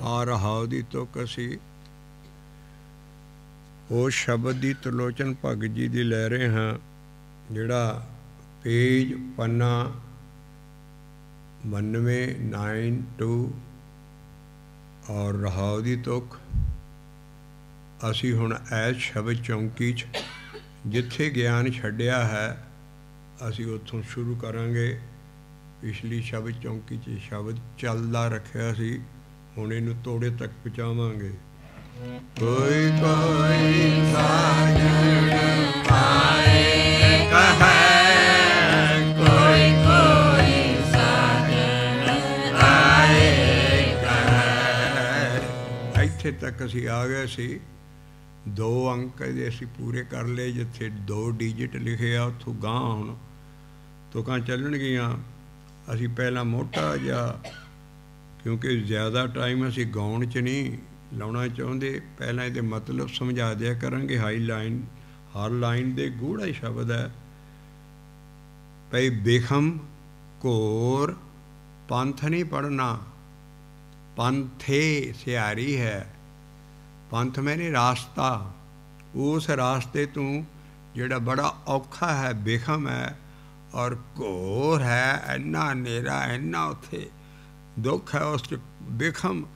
ਆ ਰਹਾਉ ਦੀ ਤੁਕ ਅਸੀਂ ਉਹ ਸ਼ਬਦ ਦੀ ਤਲੋਚਨ ਭਗਤ ਜੀ ਦੀ ਲੈ ਰਹੇ ਹਾਂ, ਜਿਹੜਾ ਪੇਜ ਪੰਨਾ 9292 ਔਰ ਰਹਾਉ ਦੀ ਤੁਕ। ਅਸੀਂ ਹੁਣ ਐਸ ਸ਼ਬਦ ਚੌਂਕੀ 'ਚ ਜਿੱਥੇ ਗਿਆਨ ਛੱਡਿਆ ਹੈ ਅਸੀਂ ਉੱਥੋਂ ਸ਼ੁਰੂ ਕਰਾਂਗੇ। ਪਿਛਲੀ ਸ਼ਬਦ ਚੌਂਕੀ 'ਚ ਸ਼ਬਦ ਚੱਲਦਾ ਰੱਖਿਆ ਸੀ, ਹੁਣ ਇਹਨੂੰ ਤੋੜੇ ਤੱਕ ਪਹੁੰਚਾਵਾਂਗੇ। ਕੋਈ ਕੋਈ ਸਾਜਣ ਆਏ ਕਹੈ, ਕੋਈ ਕੋਈ ਸਾਜਣ ਆਏ ਕਹੈ। ਇੱਥੇ ਤੱਕ ਅਸੀਂ ਆ ਗਏ ਸੀ। 2 ਅੰਕ ਦੇ ਅਸੀਂ ਪੂਰੇ ਕਰ ਲਏ, ਜਿੱਥੇ 2 ਡਿਜਿਟ ਲਿਖੇ ਆ ਉੱਥੋਂ ਗਾਂਹ ਹੁਣ ਤੁਕਾਂ ਚੱਲਣਗੀਆਂ। ਅਸੀਂ ਪਹਿਲਾਂ ਮੋਟਾ ਜਿਹਾ, ਕਿਉਂਕਿ ਜ਼ਿਆਦਾ ਟਾਈਮ ਅਸੀਂ ਗਾਉਣ 'ਚ ਨਹੀਂ ਲਾਉਣਾ ਚਾਹੁੰਦੇ, ਪਹਿਲਾਂ ਇਹਦੇ ਮਤਲਬ ਸਮਝਾ ਦਿਆ ਕਰਾਂਗੇ। ਹਾਈ ਲਾਈਨ, ਹਰ ਲਾਈਨ ਦੇ ਗੂੜ੍ਹਾ ਸ਼ਬਦ ਹੈ। ਭਈ ਬੇਖਮ ਘੋਰ ਪੰਥ ਨਹੀਂ ਪੜ੍ਹਨਾ, ਪੰਥੇ ਸਿਆਰੀ ਹੈ। ਪੰਥ ਮੈਨੇ ਰਾਸਤਾ, ਉਸ ਰਾਸਤੇ ਤੋਂ ਜਿਹੜਾ ਬੜਾ ਔਖਾ ਹੈ, ਬੇਖਮ ਹੈ ਔਰ ਘੋਰ ਹੈ, ਇੰਨਾ ਹਨੇਰਾ, ਇੰਨਾ ਉੱਥੇ ਦੁੱਖ ਹੈ ਉਸ 'ਚ। ਬੇਖਮ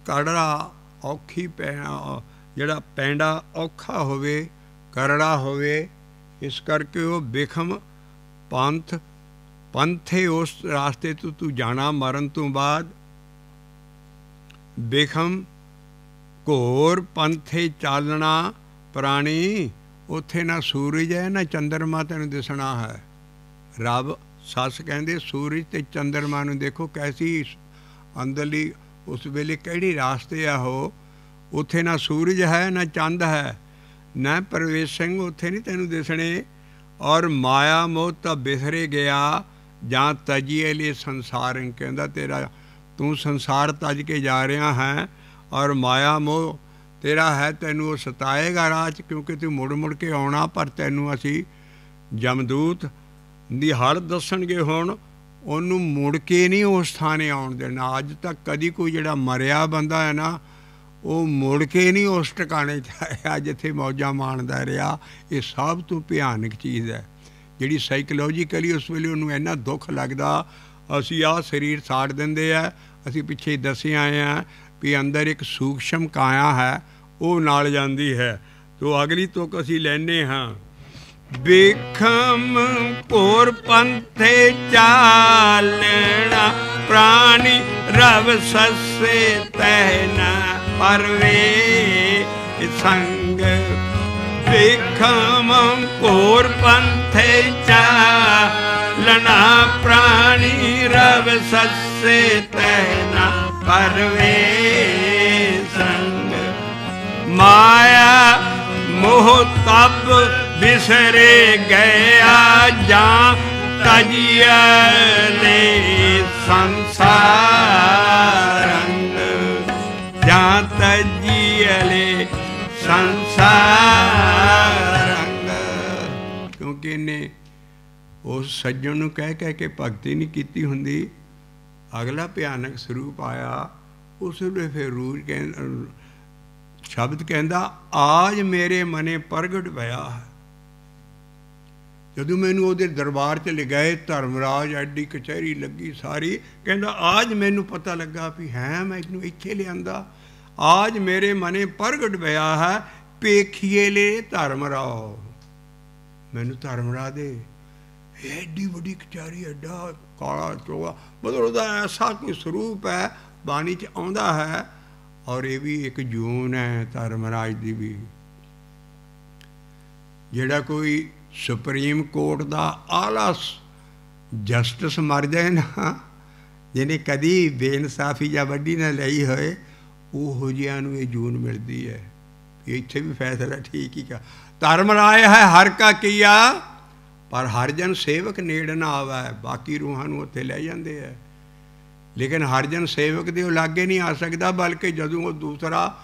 ਕਰੜਾ ਔਖੀ ਪੈਣਾ, ਜਿਹੜਾ ਪੈਂਡਾ ਔਖਾ ਹੋਵੇ, ਕਰੜਾ ਹੋਵੇ, ਇਸ ਕਰਕੇ ਉਹ ਬੇਖਮ ਪੰਥ ਪੰਥੇ ਉਸ ਰਾਸਤੇ ਤੋਂ ਤੂੰ ਜਾਣਾ ਮਰਨ ਤੋਂ ਬਾਅਦ। ਬੇਖਮ ਘੋਰ ਪੰਥੇ ਚਾਲਣਾ ਪ੍ਰਾਣੀ, ਉੱਥੇ ਨਾ ਸੂਰਜ ਹੈ ਨਾ ਚੰਦਰਮਾ ਤੈਨੂੰ ਦਿਸਣਾ ਹੈ। ਰੱਬ ਸੱਸ ਕਹਿੰਦੇ ਸੂਰਜ ਅਤੇ ਚੰਦਰਮਾ ਨੂੰ ਦੇਖੋ ਕੈਸੀ ਅੰਦਰਲੀ ਉਸ ਵੇਲੇ ਕਿਹੜੀ ਰਾਸਤੇ ਆ ਉਹ। ਉੱਥੇ ਨਾ ਸੂਰਜ ਹੈ ਨਾ ਚੰਦ ਹੈ, ਨਾ ਪ੍ਰਵੇਸ਼ ਸਿੰਘ ਉੱਥੇ ਨਹੀਂ ਤੈਨੂੰ ਦਿਸਣੇ। ਔਰ ਮਾਇਆ ਮੋਹ ਤਾਂ ਬਿਸਰੇ ਗਿਆ ਜਾਂ ਤਜੀਏ ਲਈ ਸੰਸਾਰ, ਕਹਿੰਦਾ ਤੇਰਾ ਤੂੰ ਸੰਸਾਰ ਤਜ ਕੇ ਜਾ ਰਿਹਾ ਹੈ ਔਰ ਮਾਇਆ ਮੋਹ ਤੇਰਾ ਹੈ, ਤੈਨੂੰ ਉਹ ਸਤਾਏਗਾ ਰਾਹ 'ਚ, ਕਿਉਂਕਿ ਤੂੰ ਮੁੜ ਮੁੜ ਕੇ ਆਉਣਾ। ਪਰ ਤੈਨੂੰ ਅਸੀਂ ਜਮਦੂਤ ਦੀ ਹੜ ਦੱਸਣਗੇ ਹੁਣ, ਉਹਨੂੰ ਮੁੜ ਕੇ ਨਹੀਂ ਉਸ ਥਾਣੇ ਆਉਣ ਦੇਣਾ। ਅੱਜ ਤੱਕ ਕਦੀ ਕੋਈ ਜਿਹੜਾ ਮਰਿਆ ਬੰਦਾ ਹੈ ਨਾ, ਉਹ ਮੁੜ ਕੇ ਨਹੀਂ ਉਸ ਟਿਕਾਣੇ 'ਚ ਆਇਆ ਜਿੱਥੇ ਮੌਜਾਂ ਮਾਣਦਾ ਰਿਹਾ। ਇਹ ਸਭ ਤੋਂ ਭਿਆਨਕ ਚੀਜ਼ ਹੈ, ਜਿਹੜੀ ਸਾਈਕੋਲੋਜੀਕਲੀ ਉਸ ਵੇਲੇ ਉਹਨੂੰ ਇੰਨਾ ਦੁੱਖ ਲੱਗਦਾ। ਅਸੀਂ ਆਹ ਸਰੀਰ ਸਾੜ ਦਿੰਦੇ ਆ, ਅਸੀਂ ਪਿੱਛੇ ਦੱਸੇ ਆਏ ਹਾਂ ਵੀ ਅੰਦਰ ਇੱਕ ਸੂਖਸ਼ਮ ਕਾਇਆ ਹੈ, ਉਹ ਨਾਲ ਜਾਂਦੀ ਹੈ। ਤੋ ਅਗਲੀ ਤੁਕ ਅਸੀਂ ਲੈਂਦੇ ਹਾਂ। ਬੇਖਮ ਘੋਰ ਪੰਥੇ ਚਾਲਣਾ ਪ੍ਰਾਣੀ ਰਵ ਸੱਸੇ ਤਹਿਨਾ ਪਰਵੇ ਸੰਗ। ਬੇਖਮ ਘੋਰ ਪੰਥੇ ਚਾਲਣਾ ਪ੍ਰਾਣੀ ਰਵ ਸੱਸੇ ਤਹਿਨਾ ਪਰਵੇ ਸੰਗ। ਮਾਇਆ ਮੋਹ ਤਬ ਬਿਸਰੇ ਗਿਆ ਜਾਂ ਤਜੀਏ ਲੈ ਸੰਸਾਰ ਰੰਗ, ਜਾਂ ਤਜੀਏ ਲੈ ਸੰਸਾਰ ਰੰਗ। ਕਿਉਂਕਿ ਇਹਨੇ ਉਸ ਸੱਜਣ ਨੂੰ ਕਹਿ ਕਹਿ ਕੇ ਭਗਤੀ ਨਹੀਂ ਕੀਤੀ ਹੁੰਦੀ। ਅਗਲਾ ਭਿਆਨਕ ਸਰੂਪ ਆਇਆ, ਉਸ ਵੇਲੇ ਫਿਰ ਰੂਜ ਸ਼ਬਦ ਕਹਿੰਦਾ ਆਜ ਮੇਰੇ ਮਨੇ ਪ੍ਰਗਟ ਹੋਇਆ। ਜਦੋਂ ਮੈਨੂੰ ਉਹਦੇ ਦਰਬਾਰ 'ਚ ਲਗਾਏ, ਧਰਮਰਾਜ ਐਡੀ ਕਚਹਿਰੀ ਲੱਗੀ ਸਾਰੀ, ਕਹਿੰਦਾ ਆਜ ਮੈਨੂੰ ਪਤਾ ਲੱਗਾ ਵੀ ਹੈ ਮੈਨੂੰ ਇੱਥੇ ਲਿਆਂਦਾ। ਆਜ ਮੇਰੇ ਮਨੇ ਪ੍ਰਗਟ ਹੋਇਆ ਹੈ, ਪੇਖੀਏ ਲੈ ਧਰਮਰਾਓ। ਮੈਨੂੰ ਧਰਮਰਾਜ ਦੇ ਐਡੀ ਵੱਡੀ ਕਚਹਿਰੀ, ਐਡਾ ਕਾਲਾ ਚੋਗਾ, ਮਤਲਬ ਉਹਦਾ ਐਸਾ ਕੋਈ ਸਰੂਪ ਹੈ, ਬਾਣੀ 'ਚ ਆਉਂਦਾ ਹੈ। ਔਰ ਇਹ ਵੀ ਇੱਕ ਜੂਨ ਹੈ ਧਰਮਰਾਜ ਦੀ ਵੀ। ਜਿਹੜਾ ਕੋਈ ਸੁਪਰੀਮ ਕੋਰਟ ਦਾ ਆਲਾ ਜਸਟਿਸ ਮਰ ਜਾਏ ਨਾ, ਜਿਹਨੇ ਕਦੀ ਬੇਇਨਸਾਫੀ ਜਾਂ ਵੱਡੀ ਨਾ ਲਈ ਹੋਏ, ਉਹੋ ਜਿਹਿਆਂ ਨੂੰ ਇਹ ਜੂਨ ਮਿਲਦੀ ਹੈ। ਇੱਥੇ ਵੀ ਫੈਸਲਾ ਠੀਕ ਹੀ ਕਾ ਧਰਮਰਾਜ ਹੈ ਹਰ ਕਾ ਕੀਆ, ਪਰ ਹਰਜਨ ਸੇਵਕ ਨੇੜ ਨਾ ਆਵੇ। ਬਾਕੀ ਰੂਹਾਂ ਨੂੰ ਉੱਥੇ ਲੈ ਜਾਂਦੇ ਹੈ, ਲੇਕਿਨ ਹਰਜਨ ਸੇਵਕ ਦੇ ਉਹ ਲਾਗੇ ਨਹੀਂ ਆ ਸਕਦਾ। ਬਲਕਿ ਜਦੋਂ ਉਹ ਦੂਸਰਾ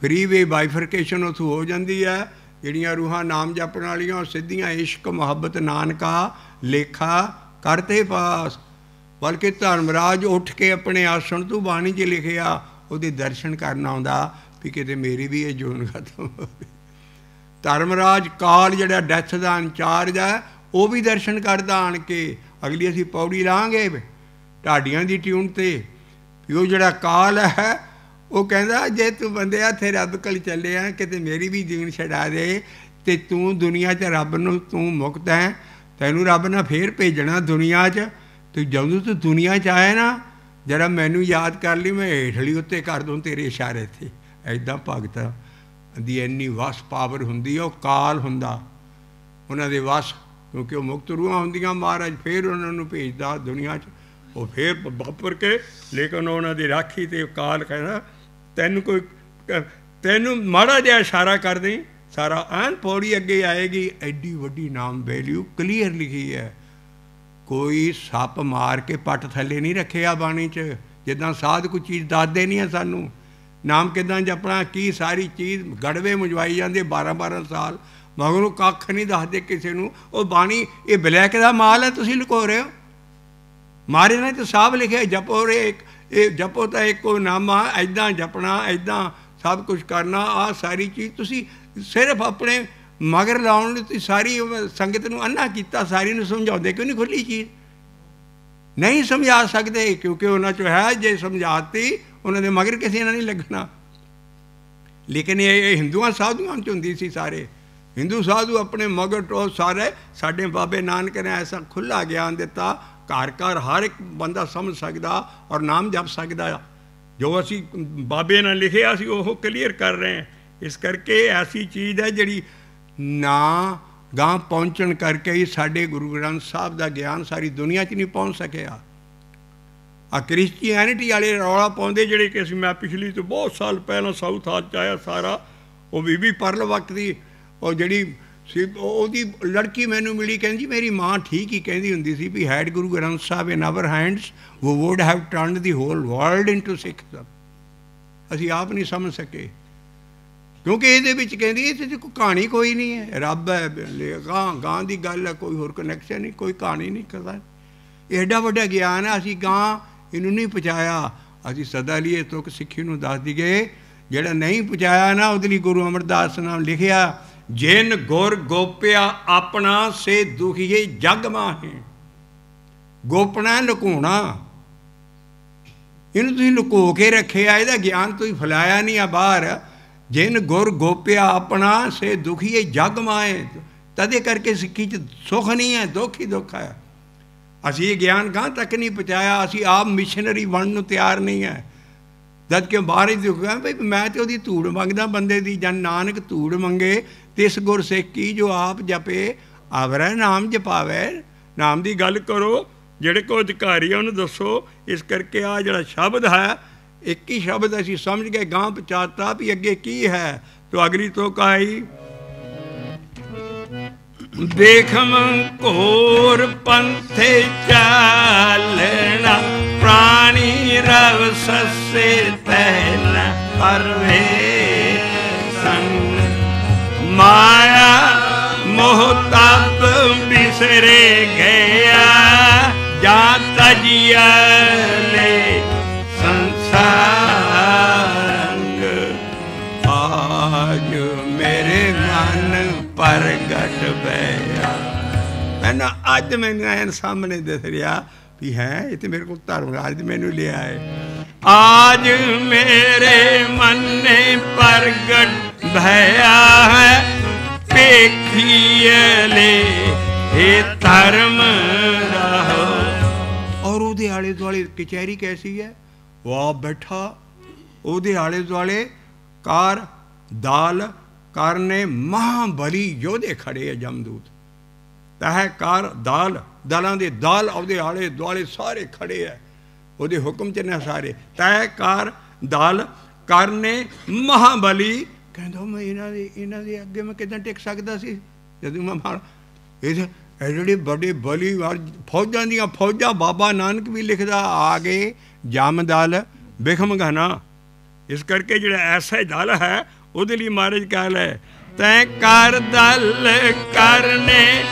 ਫਰੀ ਵੇ ਬਾਈਫਰਕੇਸ਼ਨ ਉੱਥੋਂ ਹੋ ਜਾਂਦੀ ਹੈ, ਜਿਹੜੀਆਂ ਰੂਹਾਂ ਨਾਮ ਜਪਣ ਵਾਲੀਆਂ ਉਹ ਸਿੱਧੀਆਂ ਇਸ਼ਕ ਮੁਹੱਬਤ ਨਾਨਕਾ ਲੇਖਾ ਕਰਤੇ ਪਾਸ। ਬਲਕਿ ਧਰਮਰਾਜ ਉੱਠ ਕੇ ਆਪਣੇ ਆਸਣ ਤੋਂ ਬਾਣੀ 'ਚ ਲਿਖਿਆ, ਉਹਦੇ ਦਰਸ਼ਨ ਕਰਨ ਆਉਂਦਾ ਵੀ ਕਿਤੇ ਮੇਰੀ ਵੀ ਇਹ ਜੂਨ ਖਤਮ ਹੋਵੇ। ਧਰਮਰਾਜ ਕਾਲ ਜਿਹੜਾ ਡੈਥ ਦਾ ਇੰਚਾਰਜ ਹੈ ਉਹ ਵੀ ਦਰਸ਼ਨ ਕਰਦਾ ਆਣ ਕੇ। ਅਗਲੀ ਅਸੀਂ ਪੌੜੀ ਲਾਂਗੇ ਢਾਡੀਆਂ ਦੀ ਟਿਊਨ 'ਤੇ ਵੀ ਉਹ ਜਿਹੜਾ ਕਾਲ ਹੈ ਉਹ ਕਹਿੰਦਾ ਜੇ ਤੂੰ ਬੰਦਿਆ ਇੱਥੇ ਰੱਬ ਕੋਲ ਚੱਲਿਆ ਕਿਤੇ ਮੇਰੀ ਵੀ ਜੀਣ ਛਡਾ ਦੇ ਅਤੇ ਤੂੰ ਦੁਨੀਆ 'ਚ ਰੱਬ ਨੂੰ ਤੂੰ ਮੁਕਤ ਹੈ, ਤੈਨੂੰ ਰੱਬ ਨੇ ਫੇਰ ਭੇਜਣਾ ਦੁਨੀਆ 'ਚ। ਤੂੰ ਜਦੋਂ ਤੂੰ ਦੁਨੀਆ 'ਚ ਆਏ ਨਾ ਜਰਾ ਮੈਨੂੰ ਯਾਦ ਕਰ ਲਈ, ਮੈਂ ਹੇਠਲੀ ਉੱਤੇ ਕਰ ਦੂੰ ਤੇਰੇ ਇਸ਼ਾਰੇ 'ਤੇ। ਇੱਦਾਂ ਭਗਤਾਂ ਦੀ ਇੰਨੀ ਵਸ ਪਾਵਰ ਹੁੰਦੀ ਹੈ। ਉਹ ਕਾਲ ਹੁੰਦਾ ਉਹਨਾਂ ਦੇ ਵਸ, ਕਿਉਂਕਿ ਉਹ ਮੁਕਤ ਰੂਹਾਂ ਹੁੰਦੀਆਂ। ਮਹਾਰਾਜ ਫੇਰ ਉਹਨਾਂ ਨੂੰ ਭੇਜਦਾ ਦੁਨੀਆ 'ਚ, ਉਹ ਫੇਰ ਵਾਪਰ ਕੇ। ਲੇਕਿਨ ਉਹਨਾਂ ਦੀ ਰਾਖੀ 'ਤੇ ਕਾਲ ਕਹਿੰਦਾ ਤੈਨੂੰ ਮਾੜਾ ਜਿਹਾ ਇਸ਼ਾਰਾ ਕਰ ਦੇਂ, ਸਾਰਾ ਐਨ ਪੌੜੀ ਅੱਗੇ ਆਏਗੀ। ਐਡੀ ਵੱਡੀ ਨਾਮ ਵੈਲਿਊ ਕਲੀਅਰ ਲਿਖੀ ਹੈ। ਕੋਈ ਸੱਪ ਮਾਰ ਕੇ ਪੱਟ ਥੱਲੇ ਨਹੀਂ ਰੱਖਿਆ ਬਾਣੀ 'ਚ। ਜਿੱਦਾਂ ਸਾਧ ਕੋਈ ਚੀਜ਼ ਦੱਸਦੇ ਨਹੀਂ ਹੈ ਸਾਨੂੰ, ਨਾਮ ਕਿੱਦਾਂ ਜਪਣਾ, ਕੀ ਸਾਰੀ ਚੀਜ਼ ਗੜਵੇ ਮੁਜਵਾਈ ਜਾਂਦੇ 12-12 ਸਾਲ, ਮਗਰੋਂ ਕੱਖ ਨਹੀਂ ਦੱਸਦੇ ਕਿਸੇ ਨੂੰ। ਉਹ ਬਾਣੀ ਇਹ ਬਲੈਕ ਦਾ ਮਾਲ ਹੈ, ਤੁਸੀਂ ਲੁਕੋ ਰਹੇ ਹੋ। ਮਾਰੇ ਨੇ ਤਾਂ ਸਾਫ ਲਿਖਿਆ ਜਪੋ ਰੇ, ਇਹ ਜਪੋ ਤਾਂ ਇੱਕੋ ਨਾਮਾ, ਇੱਦਾਂ ਜਪਣਾ, ਇੱਦਾਂ ਸਭ ਕੁਛ ਕਰਨਾ। ਆਹ ਸਾਰੀ ਚੀਜ਼ ਤੁਸੀਂ ਸਿਰਫ ਆਪਣੇ ਮਗਰ ਲਾਉਣ ਲਈ ਤੁਸੀਂ ਸਾਰੀ ਸੰਗਤ ਨੂੰ ਅੰਨਾ ਕੀਤਾ। ਸਾਰੀ ਨੂੰ ਸਮਝਾਉਂਦੇ ਕਿਉਂ ਨਹੀਂ? ਖੁੱਲ੍ਹੀ ਚੀਜ਼ ਨਹੀਂ ਸਮਝਾ ਸਕਦੇ, ਕਿਉਂਕਿ ਉਹਨਾਂ 'ਚੋਂ ਹੈ ਜੇ ਸਮਝਾਤੀ ਉਹਨਾਂ ਦੇ ਮਗਰ ਕਿਸੇ ਨਾਲ ਨਹੀਂ ਲੱਗਣਾ। ਲੇਕਿਨ ਇਹ ਹਿੰਦੂਆਂ ਸਾਧੂਆਂ 'ਚ ਹੁੰਦੀ ਸੀ। ਸਾਰੇ ਹਿੰਦੂ ਸਾਧੂ ਆਪਣੇ ਮਗਰ ਟੋ ਸਾਰੇ। ਸਾਡੇ ਬਾਬੇ ਨਾਨਕ ਨੇ ਐਸਾ ਖੁੱਲ੍ਹਾ ਗਿਆਨ ਦਿੱਤਾ, ਘਰ ਘਰ ਹਰ ਇੱਕ ਬੰਦਾ ਸਮਝ ਸਕਦਾ ਔਰ ਨਾਮ ਜਪ ਸਕਦਾ। ਜੋ ਅਸੀਂ ਬਾਬੇ ਨੇ ਲਿਖਿਆ ਸੀ ਉਹ ਕਲੀਅਰ ਕਰ ਰਹੇ ਹਾਂ। ਇਸ ਕਰਕੇ ਐਸੀ ਚੀਜ਼ ਹੈ ਜਿਹੜੀ ਨਾ ਗਾਂ ਪਹੁੰਚਣ ਕਰਕੇ ਹੀ ਸਾਡੇ ਗੁਰੂ ਗ੍ਰੰਥ ਸਾਹਿਬ ਦਾ ਗਿਆਨ ਸਾਰੀ ਦੁਨੀਆ 'ਚ ਨਹੀਂ ਪਹੁੰਚ ਸਕਿਆ। ਆ ਕ੍ਰਿਸਚੀਐਨਿਟੀ ਵਾਲੇ ਰੌਲਾ ਪਾਉਂਦੇ ਜਿਹੜੇ ਕਿ ਅਸੀਂ, ਮੈਂ ਪਿਛਲੀ ਤੋਂ ਬਹੁਤ ਸਾਲ ਪਹਿਲਾਂ ਸਾਊਥ ਹਾਲ 'ਚ ਆਇਆ ਸਾਰਾ, ਉਹ ਬੀਬੀ ਪਰਲ ਵਕਤ ਦੀ ਉਹ ਜਿਹੜੀ ਸੀ ਉਹਦੀ ਲੜਕੀ ਮੈਨੂੰ ਮਿਲੀ, ਕਹਿੰਦੀ ਮੇਰੀ ਮਾਂ ਠੀਕ ਹੀ ਕਹਿੰਦੀ ਹੁੰਦੀ ਸੀ ਵੀ head Guru Granth Sahib in our hands ਵੋ wood have turned the hole world into Sikhism. ਅਸੀਂ ਆਪ ਨਹੀਂ ਸਮਝ ਸਕੇ, ਕਿਉਂਕਿ ਇਹਦੇ ਵਿੱਚ ਕਹਿੰਦੀ ਇਹਦੇ 'ਚ ਕੋਈ ਕਹਾਣੀ ਕੋਈ ਨਹੀਂ ਹੈ। ਰੱਬ ਹੈ, ਗਾਂ ਦੀ ਗੱਲ ਹੈ, ਕੋਈ ਹੋਰ ਕਨੈਕਸ਼ਨ ਨਹੀਂ, ਕੋਈ ਕਹਾਣੀ ਨਹੀਂ ਕਰਦਾ। ਇਹ ਐਡਾ ਵੱਡਾ ਗਿਆਨ ਹੈ, ਅਸੀਂ ਗਾਂ ਇਹਨੂੰ ਨਹੀਂ ਪਹੁੰਚਾਇਆ। ਅਸੀਂ ਸਦਾ ਲਈ ਤੁਕ ਸਿੱਖੀ ਨੂੰ ਦੱਸ ਦਈਏ, ਜਿਹੜਾ ਨਹੀਂ ਪਹੁੰਚਾਇਆ ਨਾ ਉਹਦੇ ਲਈ ਗੁਰੂ ਅਮਰਦਾਸ ਨਾਮ ਲਿਖਿਆ, ਜਿਨ ਗੁਰ ਗੋਪਿਆ ਆਪਣਾ ਸੇ ਦੁਖੀਏ ਜਗ ਮਾਹੇ। ਗੋਪਣਾ ਲੁਕਾਉਣਾ, ਇਹਨੂੰ ਤੁਸੀਂ ਲੁਕੋ ਕੇ ਰੱਖਿਆ, ਇਹਦਾ ਗਿਆਨ ਤੁਸੀਂ ਫੈਲਾਇਆ ਨਹੀਂ ਆ ਬਾਹਰ। ਜਿਨ ਗੁਰ ਗੋਪਿਆ ਆਪਣਾ ਸੇ ਦੁਖੀਏ ਜਗ ਮਾਹੇ, ਤਦੇ ਕਰਕੇ ਸਿੱਖੀ 'ਚ ਸੁੱਖ ਨਹੀਂ ਹੈ, ਦੁੱਖ ਹੀ ਦੁੱਖ ਹੈ। ਅਸੀਂ ਇਹ ਗਿਆਨ ਗਾਂ ਤੱਕ ਨਹੀਂ ਪਹੁੰਚਾਇਆ। ਅਸੀਂ ਆਪ ਮਿਸ਼ਨਰੀ ਬਣਨ ਨੂੰ ਤਿਆਰ ਨਹੀਂ ਹੈ। ਜਦ ਕਿ ਬਾਹਰ ਹੀ ਦੁੱਖਿਆ ਬਈ ਮੈਂ ਤਾਂ ਉਹਦੀ ਧੂੜ ਮੰਗਦਾ ਬੰਦੇ ਦੀ। ਜਨ ਨਾਨਕ ਧੂੜ ਮੰਗੇ ਤਿਸ ਗੁਰ ਸਿੱਖੀ, ਜੋ ਆਪ ਜਪੇ ਆਵਰੈ ਨਾਮ ਜਪਾਵੇ। ਨਾਮ ਦੀ ਗੱਲ ਕਰੋ, ਜਿਹੜੇ ਕੋ ਅਧਿਕਾਰੀ ਆ ਉਹਨੂੰ ਦੱਸੋ। ਇਸ ਕਰਕੇ ਆ ਜਿਹੜਾ ਸ਼ਬਦ ਹੈ, ਇੱਕ ਹੀ ਸ਼ਬਦ ਅਸੀਂ ਸਮਝ ਕੇ ਗਾਂ ਪਹੁੰਚਾਤਾ ਵੀ ਅੱਗੇ ਕੀ ਹੈ। ਤੋ ਅਗਲੀ ਤੋਂ ਕਾਈ ਦੇਖਮ ਘੋਰ ਪੰਥੇ ਚਾਲਣਾ, ਪ੍ਰਾਣੀ ਰਵ ਸੱਸੇ ਤੈਨ ਪਰਵੇ ਸੰਗ, ਮਾਇਆ ਮੋਹ ਤਪ ਬਿਸਰੇ ਗਿਆ, ਜਾਂ ਤਜੀਆ ਲੈ ਸੰਸਾਰੰਗ। ਆਜ ਮੇਰੇ ਮਨ ਪ੍ਰਗਟ ਬਇਆ। ਮੈਨੂੰ ਅੱਜ ਮੈਨੂੰ ਐਨ ਸਾਹਮਣੇ ਦਿਸ ਰਿਹਾ ਵੀ ਹੈ ਇਹ ਤਾਂ ਮੇਰੇ ਕੋਲ ਧਰਮਰਾਜ ਮੈਨੂੰ ਲਿਆ ਹੈ। ਆਜ ਮੇਰੇ ਮਨੇ ਪ੍ਰਗਟ ਭਇਆ ਹੈ, ਵੇਖੀਏ ਲੈ ਇਹ ਧਰਮ ਰਾਹੋ। ਔਰ ਉਹਦੇ ਆਲੇ ਦੁਆਲੇ ਕਚਹਿਰੀ ਕੈਸੀ ਹੈ, ਉਹ ਆਪ ਬੈਠਾ, ਉਹਦੇ ਆਲੇ ਦੁਆਲੇ ਕਾਰ ਦਾਲ ਕਰਨੇ ਮਹਾਬਲੀ ਯੋਧੇ ਖੜੇ ਆ, ਜਮਦੂਤ ਤਹਿਕਾਰ ਦਾਲ ਦਲਾਂ ਦੇ ਦਾਲ ਉਹਦੇ ਆਲੇ ਦੁਆਲੇ ਸਾਰੇ ਖੜੇ ਹੈ, ਉਹਦੇ ਹੁਕਮ 'ਚ ਨੇ ਸਾਰੇ। ਤਹਿਕਾਰ ਦਾਲ ਕਰਨੇ ਮਹਾਬਲੀ, ਕਹਿੰਦਾ ਮੈਂ ਇਹਨਾਂ ਦੇ ਅੱਗੇ ਮੈਂ ਕਿੱਦਾਂ ਟਿਕ ਸਕਦਾ ਸੀ ਜਦੋਂ ਮੈਂ ਮਾਰ ਇਹ ਐਡੇ ਵੱਡੇ ਬਲੀ ਫੌਜਾਂ ਦੀਆਂ ਫੌਜਾਂ। ਬਾਬਾ ਨਾਨਕ ਵੀ ਲਿਖਦਾ ਆ ਗਏ ਜਮਦਲ ਬਿਖਮ ਗਾਨਾ। ਇਸ ਕਰਕੇ ਜਿਹੜਾ ਐਸਾ ਦਲ ਹੈ ਉਹਦੇ ਲਈ ਮਹਾਰਾਜ ਕਹਿ ਲੈ, ਤੈਂ ਕਰ ਦਲ ਕਰਨੇ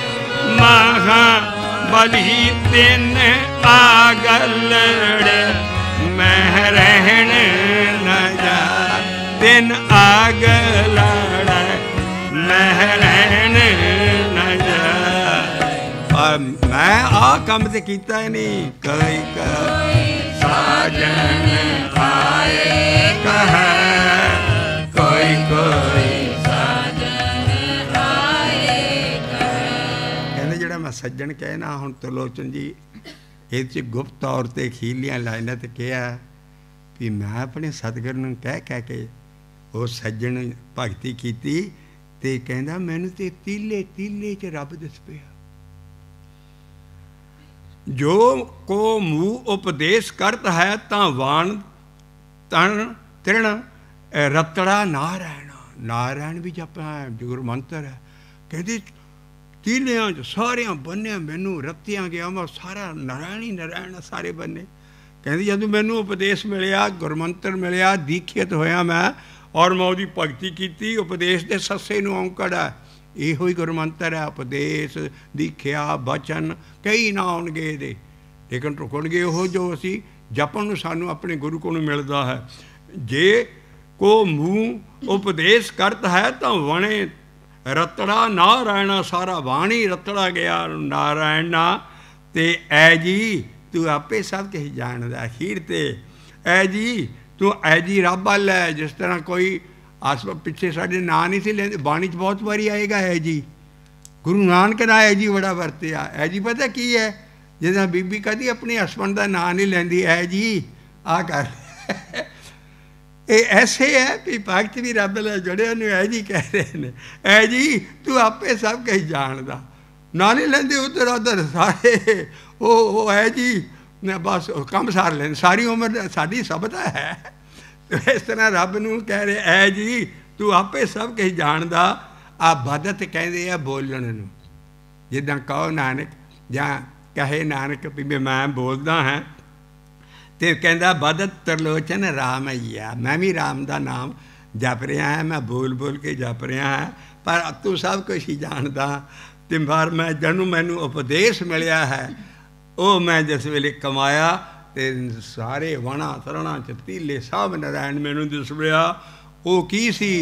ਮਹਾਬਲੀ, ਤਿੰਨ ਆਗਲੜੇ ਮੈਂ ਰਹਿਣ बिन आग लड़ै महरैन न जाए। पर मैं आ काम ते कीता ही नहीं। कोई कोई साजन आए कह, कोई कोई साजन आए कह। कहते जिहड़ा मैं सज्जन कहना हुण त्रिलोचन जी ये गुप्त तौर पर अखीरलियां लाइनां ते कहा भी मैं अपने सतगुर नूं कह के वो सज्जन भगती कीती ते कहंदा मैनूं ते तीले तीले च रब दिस पिया। जो को मूँह उपदेश करत है तां वाण तन तृण रतड़ा नारायण। नारायण भी जपा है, गुर मंत्र है। कहती तीलियां च सारियां बन्ने मैनू रत्तियां गया मैं सारा नारायण ही नारायण सारे बन्ने। कहती जदों मैनू उपदेश मिलिया, गुरमंत्र मिलिया, दीखित होया मैं और मैं उसकी भगती की। उपदेश के सस्से नूं औंकड़ है, इहो ही गुरमंत्र है। उपदेश दीखिया बचन कई ना आउणगे इहदे, लेकिन टुकणगे ओह जो असी जपण नूं सानूं अपने गुरु कोलों मिलदा है। जे को मूँह उपदेश करत है तां वणे रतड़ा नारायण। सारा वाणी रतड़ा गया नारायण ना। ते ऐ जी तू आपे सब कही जानदा। अखीर ते ऐ जी तू ऐ जी रब अल है। जिस तरह कोई आस पिछे साढ़े नां नहीं सी लेंदे, बाणी च बहुत बारी आएगा ऐ जी। गुरु नानक ना ऐ जी बड़ा वरतिया। ऐ जी पता की है, जिदा बीबी कदी अपने हसबैंड का नां नहीं लैंदी, ऐ जी आ कर ये ऐसे है भी भगत भी रब ले जुड़े ऐ जी कह रहे हैं। ऐ जी तू आपे सब कहीं जानदा। ना नहीं लेंदे उधर उधर सारे वो ऐ जी बस कम सार लें सारी उम्र साड़ी सबदा है। तो इस तरह रब नूं कह रहे ऐ जी तू आपे सब कहीं जानदा। आ बदत कहते हैं बोलण नूं। जिद्दां कहो नानक जां कहे नानक भी मैं बोलदा हाँ तो कहता बदत त्रिलोचन राम हैया। मैं भी राम का नाम जप रहा है, मैं बोल बोल के जप रहा है, पर तू सब कुछ ही जानदा। तो बार मैं जनु मैनू उपदेश मिलिया है वो मैं जिस वेले कमाया तो सारे वणा तरना च तीले सब नारायण मैनू दिस पिया। वो की सी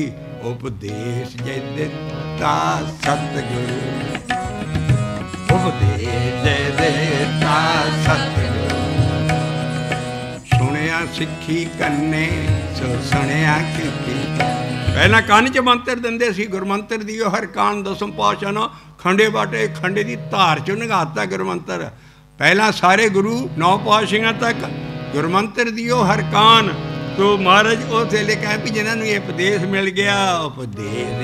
उपदेश जे दिता सतगुरु, उपदेश जे दिता सतगुरु। सुनिया सिੱਖੀ कन्ने सो सुनिया की। पहला कान च मंत्र दिंदे सी गुरमंत्र दियो हर कान दसम पातशाह ना खंडे बाटे खंडे की धार चो नगाता गुरमंत्र। पहला सारे गुरु 9 पातशाह तक गुरमंत्र दियो हर कान। तो महाराज उस वेले कहा भी जिन्होंने ये उपदेश मिल गया उपदेश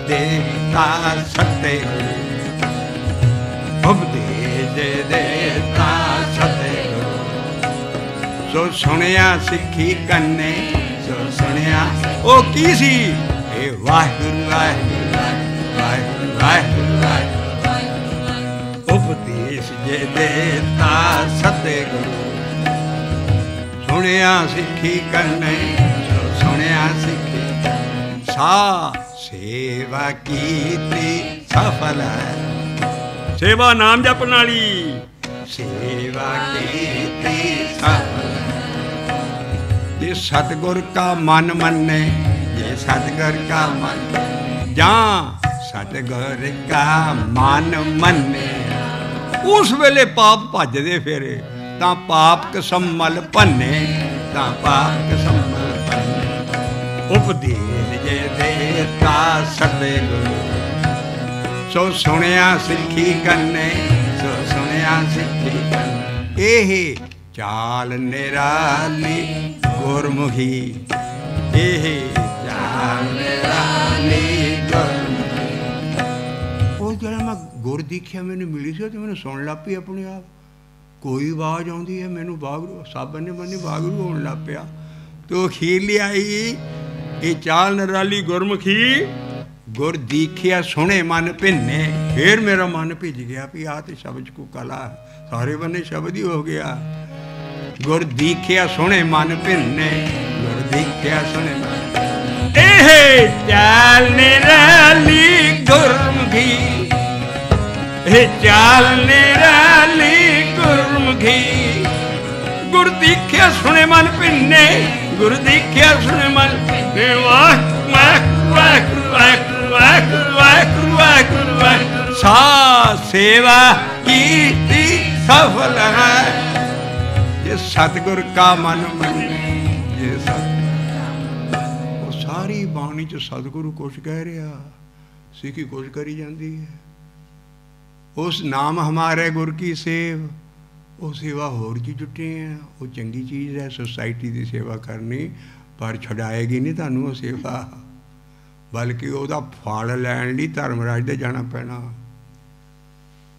देता सत्य उपदेश देता सत्य सो सुनिया सिੱਖੀ कन्ने सो सुनिया ओ की सी ए वाहिगुरु वाहिगुरु वाहिगुरु वाहिगुरु उपदेश जे देता सत्य गुरु। सुनिया सिੱਖੀ कन्ने सो सुनिया सिੱਖੀ सा सेवा कीती सफल है। सेवा नाम जपण वाली सेवा कीती सफल। जे सतगुर का मन मन्ने जे सतगुर का मन जा सतगुर का मन मन्ने उस वेले पाप भजदे फिरे तां पाप कसमल भन्ने तां पाप कसमल भन्ने। उपदेश जे देता सतगुरु सो सुनिया सिੱਖੀ कन्ने सो सुनिया सिੱਖੀ कन्ने। एहे चाल निराली गुरमुखी एहे चाल निराली गुरमुखी। वो जरा मैं गुर दीखिया मैंने मिली सी तो मैंने सुन लग पई अपने आप। कोई आवाज़ आती है मैनू वागरू सब बन्ने बन्ने वागरू होने लग पिया। तो अखीरली आई ये चाल निराली गुरमुखी गुर दीखिया सुने मन भिन्ने। फिर मेरा मन भिज गया भी आ तो शब्द को कला सारे बन्ने शब्द ही हो गया। गुर दीखिया सुने मन भिन्ने गुर दीखिया सुने मन एहे चाल निराली गुरमुखी ए चाल निराली गुरमुखी। गुर दीखिया सुने मन भिन्ने गुर दीखिया सुने मन सा सेवा की सफल है ये सतगुर का मन मन ये सारी बाणी च सतगुरु कुछ कह रहा सिखी कुछ करी जाती है। उस नाम हमारे गुर की सेव वो सेवा होर की जुटे हैं वो चंगी चीज़ है सोसाइटी की सेवा करनी पर छड़ाएगी नहीं थानू वो सेवा बल्कि वह फल लैन लई धर्मराज दे जाना पैना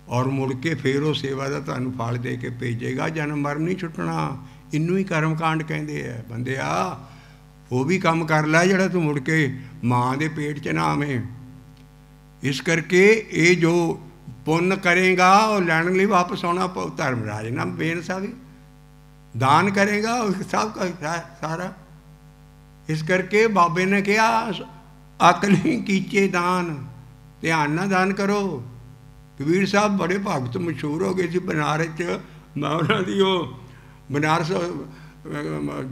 और मुड़ के फिर वो सेवा का तुहानू फल दे के भेजेगा जन्म मरण नहीं छुटना इनू ही कर्म कांड कहते हैं। बंदे आ वो भी काम कर ला जड़ा तू मुड़ के माँ के पेट च ना आवे। इस करके ये जो पुण्य करेगा और लैण लिए वापस आना धर्मराज ना बेन सा भी दान करेगा सब का सारा। इस करके बाबे ने कहा अकली कीचे दान ध्यान ना दान करो। कबीर साहब बड़े भगत मशहूर हो गए थे बनारस च मैं उन्होंने बनारस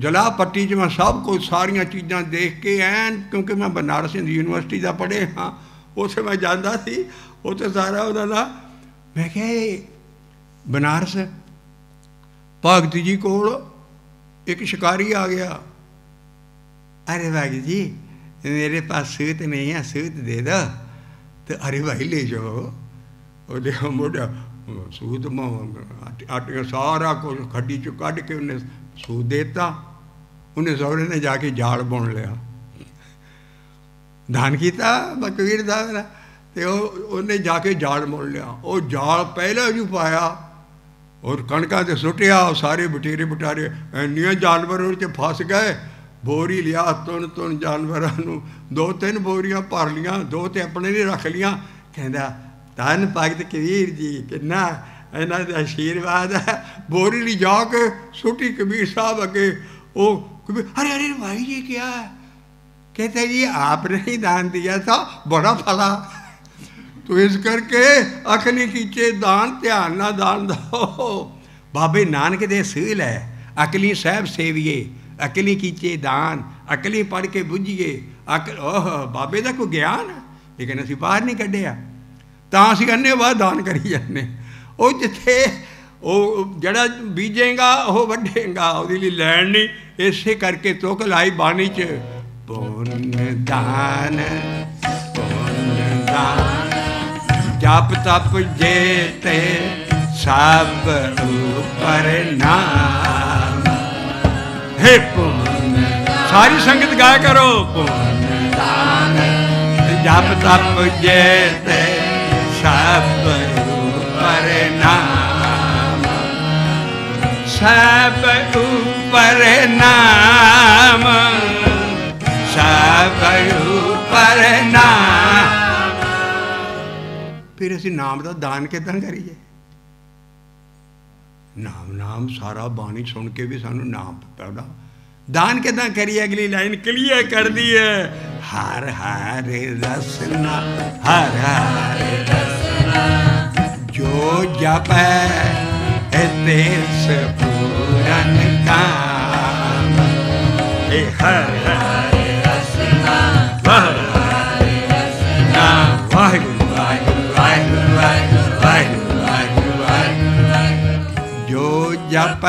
जला पट्टी च मैं सब कुछ सारिया चीज़ां देख के ऐन क्योंकि मैं बनारस यूनिवर्सिटी का पढ़े हाँ उसे मैं जाता सी उत्थे सारा उन्होंने मैं क्या बनारस भगत जी को एक शिकारी आ गया अरे भगत जी मेरे पास सूत नहीं है सूत दे दो तो अरे भाई ले जाओ और देखो मोटा सूत आटे सारा कुछ खड्डी चो कढ़ के उन्हें सूत देता उन्हें सौरे ने जाके जाल बुन लिया दान किया कबीर साहब ने तो उन्हें जाके जाल बुन लिया वो जाल पहले जो पाया और कणकों से सुटिया सारे बटेरे बटारे इन्नियां जानवर उन्हें फस गए बोरी लिया तुन तुन जानवरों दो तीन बोरियां भर लिया दो तो अपने लिए रख लिया कहता धन भगत कबीर जी किन्ना इन्हों का आशीर्वाद है बोरी ली जाके सुटी कबीर साहब अगे वो कबीर अरे अरे भाई ये क्या है कहते जी आपने ही दान दिया था बड़ा फला तो इस करके अखनी कीचे दान ध्यान ना दान दो बाबे नानक दे सील है अकली साहब सेविए अकली कीचे दान अकली पढ़ के बुझिए ओह बाबे का कोई ज्ञान है लेकिन असी बाहर नहीं कढ़िया तो असी अन्ने वाह दान करी जाने वो जिथे वो जड़ा बीजेगा वो वढेगा वो लैन नहीं इसे करके तुक लाई बाणी च पुण्य दान जप तप जेते सब ऊपर नाम हे पुण्य सारी संगत गाया करो पुण्य दान जप तप जेते सब ऊपर नाम सब ऊपर नाम सब ऊपर नाम। फिर असी नाम का दान किदां करिए नाम नाम सारा बाणी सुन के भी सानू नाम पड़ा दान किदां करिए अगली लाइन क्लियर कर दी है हर हर रसना हर हर रसना जो जप तेस पूरन काम हर हर रसना हर हर रसना वाहिगुरु वाहिगुरु वाहिगुरु वाहिगुरु वाहिगुरु जो जप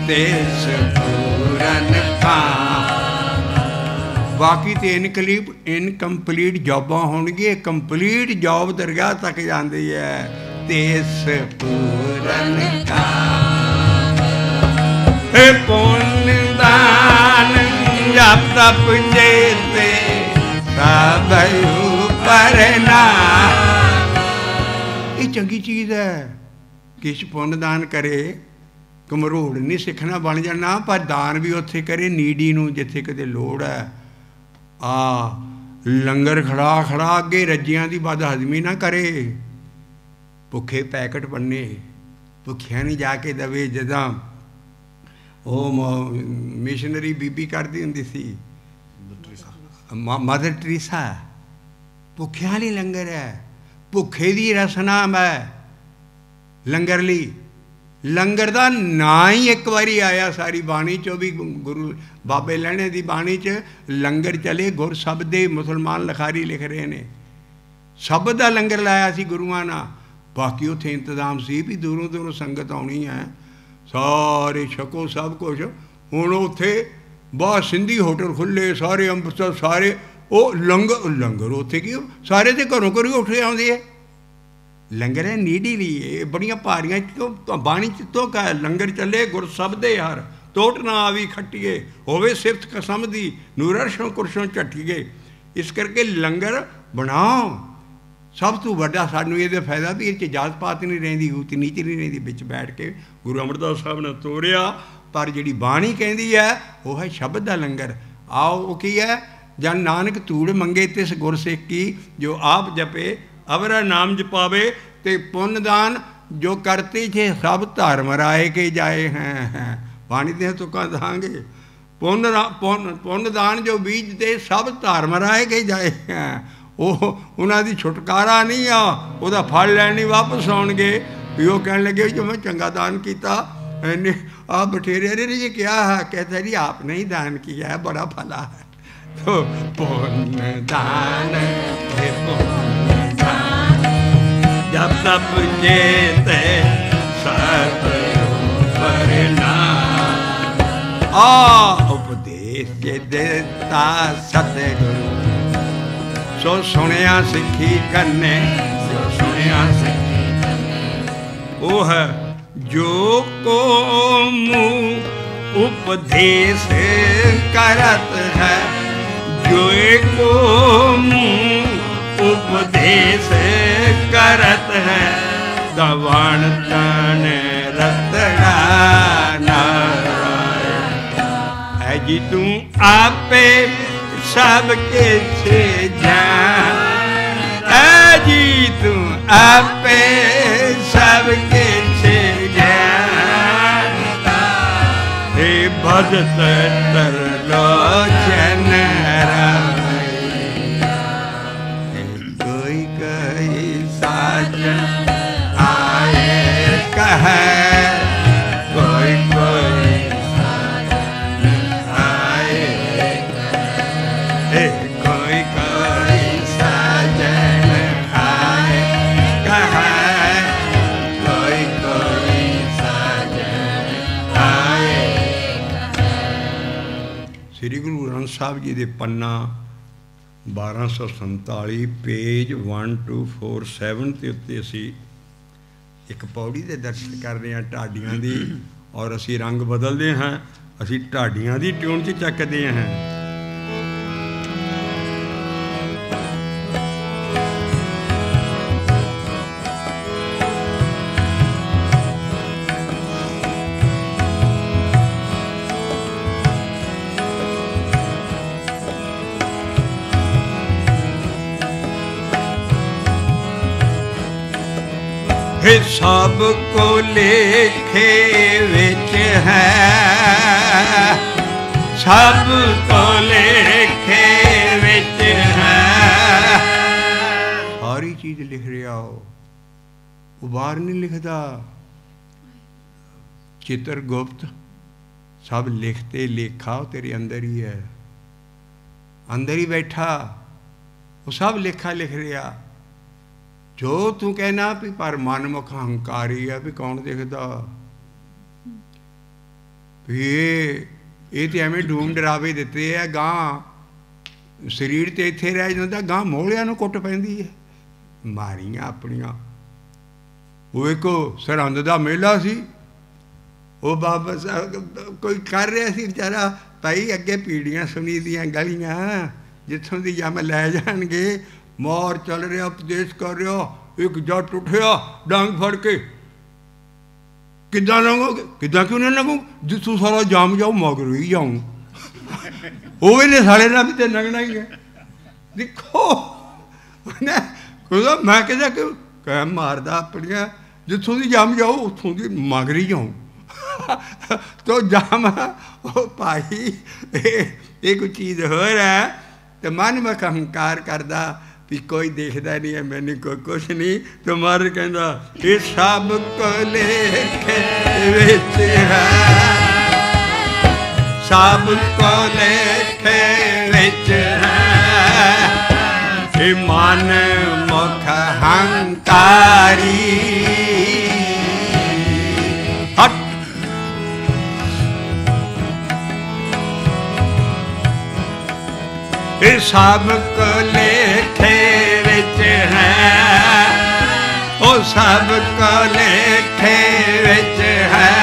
तेस पूरन काम। बाकी तो इनकंप्लीट जॉबां होणगी कंप्लीट जॉब दरगाह तक जाती है तेस पूरन काम पुण्य दान जप तप जेते सब ऊपर नाम। ये चंगी चीज़ है किस पुण्य दान करे घमरोड़ नहीं सिखना बन जाना पर दान भी उत्थे करे नीडी नूं जिथे किते लोड़ है आ लंगर खड़ा खड़ा अगे रज्जियां की बद हजमी ना करे भुखे पैकेट बन्ने भुखिया नहीं जाके दवे जदा वो मिशनरी बीबी करती होंदी सी मदर टेरेसा भुखिया ली लंगर है भुखे दी रसना है लंगर ली लंगर का ना ही एक बारी आया सारी बाणी चो भी गुरु बाबे लहणे की बाणी च लंगर चले गुर सब दे मुसलमान लिखारी लिख रहे ने सब का लंगर लाया सी गुरुआं ना बाकी उत्थे इंतजाम सी भी दूरों दूरों संगत आनी है सारे छको सब कुछ हुण उत्थे बाहर सिंधी होटल खुले सारे अंमृतसर सारे वो लंगर लंगर उत्थे की सारे तो घरों घरों उठे आउंदे है लंगर है नीडी लिए बड़िया भारियां तो बाणी च तो कह लंगर चले गुर सब दे यार टोट ना आवी खट्टीए होवे सिफत कसम दी नूरशों कुरशों झट्टीए इस करके लंगर बनाओ सब तो वड्डा सानू ये फायदा भी ये जात पात नहीं रहिंदी ऊच नीच नहीं रहिंदी बिच बैठ के गुरु अमरदास साहब ने तोड़िया पर जिहड़ी बाणी कहती है वह है शब्द का लंगर आओ वो की है जन नानक धूड़ मंगे तिस गुरसिख की जो आप जपे अवरा नाम जपावे ते पुण्यदान जो करते थे सब धर्म राय के जाए हैं बाणी दे तुका दांगे पुण्यदान जो बीजते सब धर्म राय के जाए हैं उन्हों की छुटकारा नहीं आ वह फल लैन नहीं वापस आउणगे भी वो कह लगे जो मैं चंगा दान किया आप बठेरे ने जी क्या है कहता जी आपने ही दान किया है बड़ा भला है तो पुण्य दान जब तब जेते उपदेश जे देता सतगुरु सो सुनिया सिखी कन्ने जो सुनिया सिखी कन्ने वो है जो को मुँह उपदेश करत है जो को मुँह उपदेश करत है दवाण तन रतड़ा नारायण है जी तू आपे सबके छे जान है जी तू आपे सबके छे जान हे भजत तरलोचन कोई कही साजन आए कहे कोई कोई साजन आए कोई कोई साजन आए कहे कोई कोई साजन आए। श्री गुरु ग्रंथ साहब जी के पन्ना 1247 पेज 1247 के उत्ते असी एक पौड़ी के दर्शन कर रहे हैं ढाडियां दी और असी रंग बदलते हैं असी ढाडियां दी ट्यून च चकते हैं। सब को लेखे विच है सब को लेखे विच है सारी चीज लिख रहा हो वो बाहर नहीं लिखता चित्रगुप्त सब लिखते लेखा तेरे अंदर ही है अंदर ही बैठा वो सब लेखा लिख रहा जो तू कहना भी पर मनमुख हंकारी है भी कौन देखता ये तो एवं डूम डरावे दिते है गां शरीर तो इत्थे रह जाता गां मोहलिया कुट पैंदी है मारियां अपनिया वो एक सरहंद का मेला सी वो बाबा कोई कर रहा सी बेचारा भाई अगे पीढ़ियां सुनी दियां गलियां जिथों दी जम लै जाणगे मार चल रहा उपदेश कर रहा एक जट उठया डांग फड़ के किदा लंघोगे किदा क्यों नहीं लंघू जिसू सारा जाम जाओ मगर ही जाऊँ वो भी साले ना भी तो लंघना ही है देखो मैं कहता क्यों कह मारदा अपनिया जिथों की जाम जाओ उतों की मगर ही जाऊँ तो जाम भाई एक चीज़ हो रहा है तो मन में अहंकार करदा भी कोई देखता नहीं है, मैंने कोई कुछ नहीं। तो महाराज कहता ये सब को लेखे विच है, सब को लेखे विच है, ये मन मुख हंकारी। हट ये सब को लेखे विच है, ओ सब को लेखे विच है,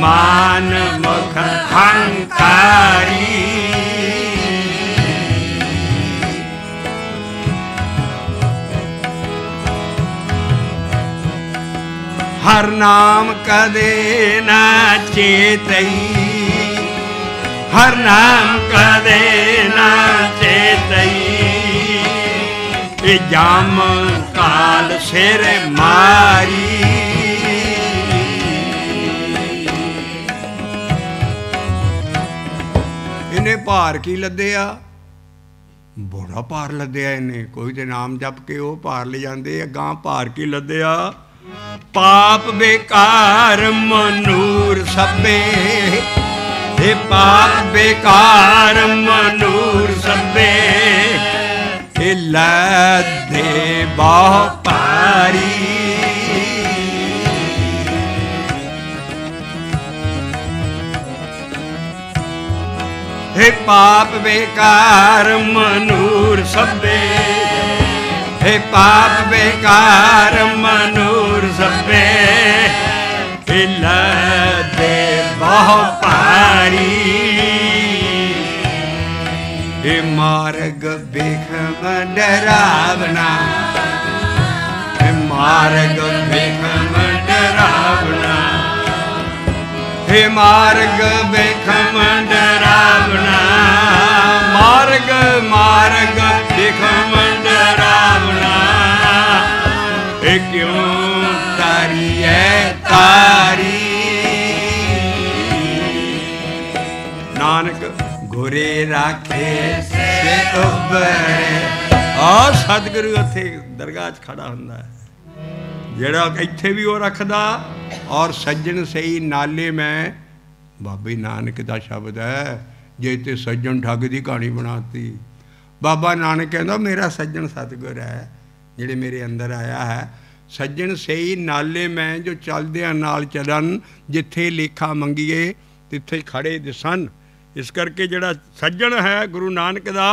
मान मुख हंकारी। हर नाम कदे न चेतई, हर नाम कदे न चेतई, ये जाम काल सिर मारी। इन्हें भार की लद्या, बड़ा भार लद्या इन्हें। कोई तो नाम जप के वो भार ले जाते, अगां भार की लद्या। पाप बेकार मनूर सबे, हे पाप बेकार मनूर सबे, हे लदे बहु पारी। हे पाप बेकार मनूर सबे, हे पाप बेकार मनूर सबे, हे लदे बहु पारी। हे मार्ग बेखम डरावना, हे मार्ग बेखम डरावना, हे मार्ग बेखम डरावना, मार्ग मार्ग बेखम डरावना, हे क्यों तारी है तारी। नानक गुरे राखे से उबरे। आ सतगुरु उत्थे दरगाह च खड़ा हुंदा है, जेड़ा इत्थे भी वो रखदा। और सज्जन सही नाले में बाबे नानक का शब्द है। जे ते सज्जन ठग की कहानी बनाती, बाबा नानक कहता मेरा सज्जन सतगुर है जेड़े मेरे अंदर आया है। सज्जन सही नाले में जो चलदे नाल चलन, जिथे लेखा मंगीए तिथे खड़े दिसन। इस करके जिहड़ा सज्जन है गुरु नानक दा,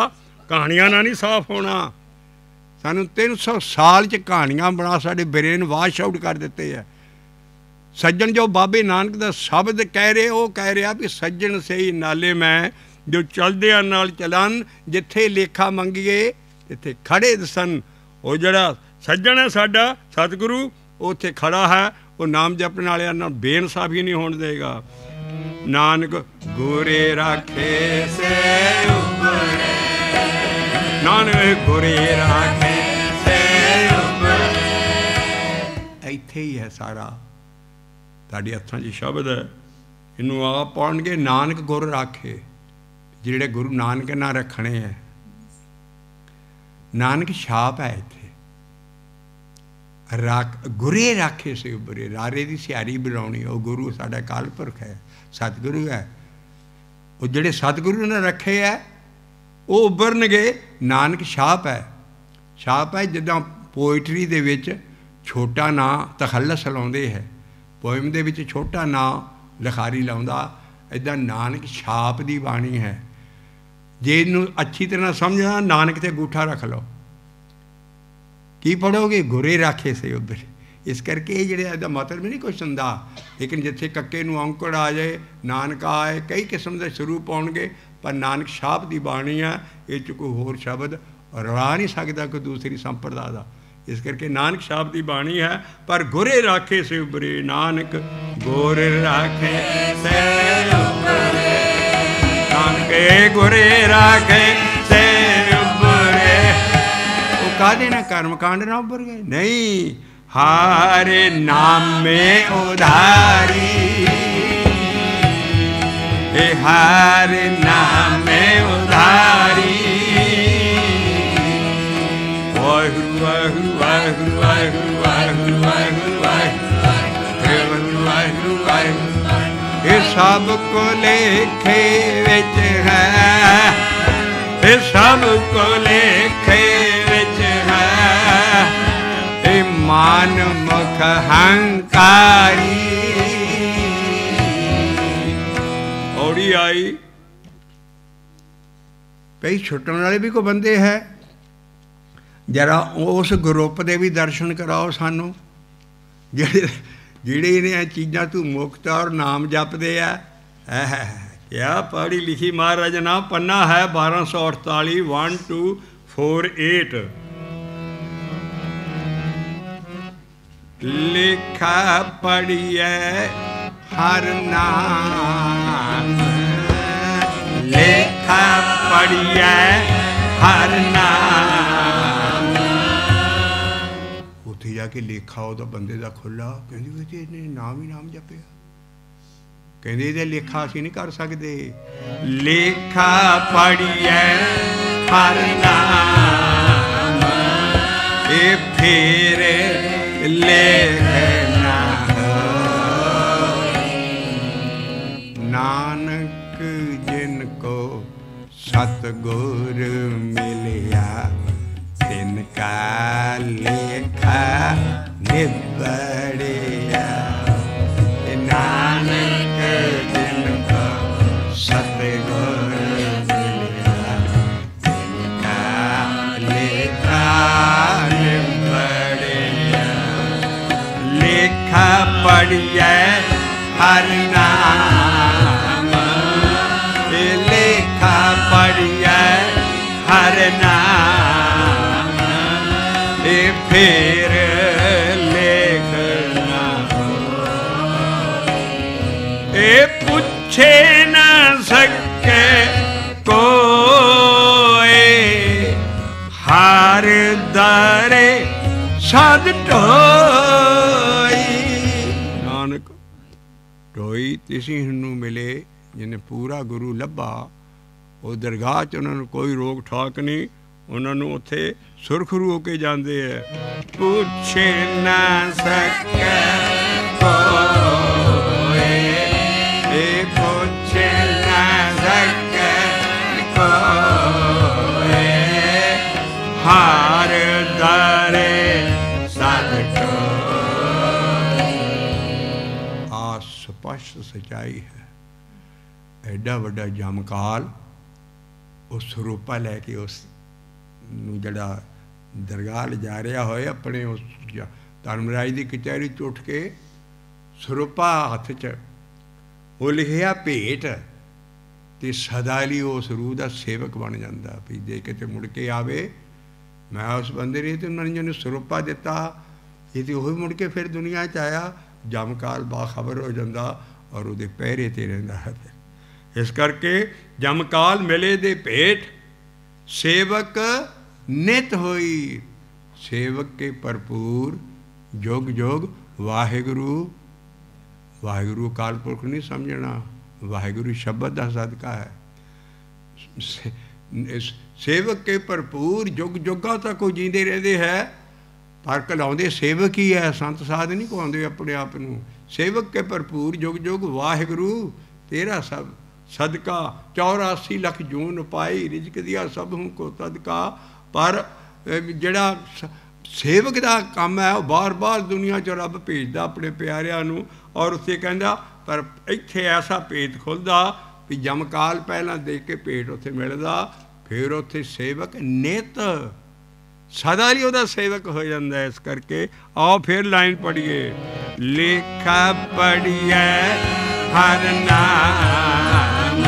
कहानियां ना नहीं साफ होना। सानू 300 साल च कहानियां बना साडे ब्रेन वाश आउट कर दिते है। सज्जन जो बाबे नानक दा शब्द कह रहे, वो कह रहा भी सज्जन सही नाले में जो चलदे नाल चलन, जिथे लेखा मंगीए तिथे खड़े दिसन। वो जिहड़ा सज्जन है साडा सतगुरु, उत्थे खड़ा है। वो नाम जपने वाले नाल बेइंसाफी नहीं होण देगा। नानक गुरे राखे से उबरे, नानक गुरे राखे से उबरे। इत्थे ही है सारा, तुहाडे हत्थां 'च शब्द है। इनू आप पढ़नगे नानक गुर राखे, जिहड़े गुरु नानक ना रखने है। नानक छाप है इत्थे। राख गुरे राखे से उबरे, रारे की सियारी बुलानी। वो गुरु साडा काल पुरख है, सतगुरु है। वो जिहड़े सतगुरु ने रखे है वो उभरनगे। नानक छाप है, छाप है। जिद्दां पोइट्री दे विच छोटा ना तखल्लस लाउंदे है, पोइम दे विच छोटा ना लिखारी लाउंदा, इदां नानक छाप दी बाणी है। जे इनू अच्छी तरह समझना, नानक ते अंगूठा रख लो, की पढ़ोगे? गुरे राखे से उबरे। इस करके ये जिहड़े इहदा मतलब नहीं कुछ हुंदा, लेकिन जिथे कक्के नूं औंकड़ आ जाए, नानक आए, कई किस्म के स्वरूप आउणगे, पर नानक छाप दी बाणी है। ये च कोई होर शब्द रला नहीं सकता कोई दूसरी संप्रदा दा। इस करके नानक छाप दी बाणी है। पर गुरे राखे से उबरे, नानक गुर राखे से उबरे, नानक गुरे राखे से उबरे। वो कादे ना कर्म कांड ना उबर गए? नहीं, हारे नाम में उधारी, हारे नाम में उधारी। वाहिगुरु वाहिगुरु वाहिगुरु वाहिगुरु वाहिगुरु वाहिगुरु। ये सब को लेखे विच है, ये सब को लेखे विच है, ये मान मुख हंकारी। औड़ी आई कई छुट्टन वाले भी को बंदे है, जरा उस ग्रुप के भी दर्शन कराओ सानू जिहड़े इन्हें चीज़ां तू मुक्त और नाम जपदे आ। क्या पढ़ी लिखी महाराज ना पन्ना है 1248 1248। लिखा पढ़िए हर नाम, लेखा पढ़िए हर नाम। उत्थे जाके लेखा उहदा बंदे दा खुला, कहंदी इहने नाम ही नाम जपिया, कहंदे इहदा लेखा असीं नहीं कर सकदे। लेखा पढ़िए हर नाम, ए फेर लेखना नानक जिनको सतगुर मिलिया, तिनका लेखा निबड़िया। नानक जिनको सतगुर मिलिया, तिनका लेखा निबड़िया। लेखा पढ़िए हर नाम, लेखा पढ़िए हर नाम, ए फिर लेखना ए पूछे न सके कोई, हर दरे सद ढोई। नानक ढोई तिसी नूं मिले जिन्हें पूरा गुरु लभा, वो दरगाह च उन्होंने कोई रोक ठाक नहीं, उन्होंने उत्थे सुरखरू होके जाते हैं। पूछे ना सके कोई, पूछे ना सके कोई, हार दरे सद ढोई। आ स्पष्ट सच्चाई है। एडा वड्डा जमकाल उस रूपा लैके उस जड़ा दरगाह ले जा रहा होए, अपने उस धर्मराज की कचहरी च उठ के सरूपा हथ च वो लिखिया भेट, तो सदा लिए उस रूह का सेवक बन जाता भी जे किते मुड़ के आवे। मैं उस बंदे ने तो उन्होंने जिन्हें सरूपा दिता, ये तो वही मुड़ के फिर दुनिया च आया। जमकाल बाखबर हो जाता और वो पहरे ते रहिंदा है। इस करके जमकाल मिले दे भेट, सेवक नित होई। सेवक के भरपूर जोग जोग वाहिगुरु। वाहिगुरु अकाल पुरख नहीं समझना, वाहिगुरु शब्द का सदका है। सेवक के भरपूर जुग जुगा तक वो जींदे रहते है, पर कहलाउंदे सेवक ही है, संत साध नहीं कहते अपने आप नूं। सेवक के भरपूर जुग जुग वाहिगुरु तेरा सब सदका। 84 लख जून पाई, रिजक दिया सब हूँ को सदका। पर जिहड़ा सेवक का काम है, वह बार बार दुनिया च रब भेजदा अपने प्यारिਆਂ ਨੂੰ। और उत्थे कहंदा पर इत्थे ऐसा भेद खुलदा भी जमकाल पहला देख के भेट उत्थे मिलदा, फिर उत्थे सेवक नित सदा ही उहदा सेवक हो जाता है। इस करके आओ फिर लाइन पढ़िए। लेखा पढ़िए हर नाम,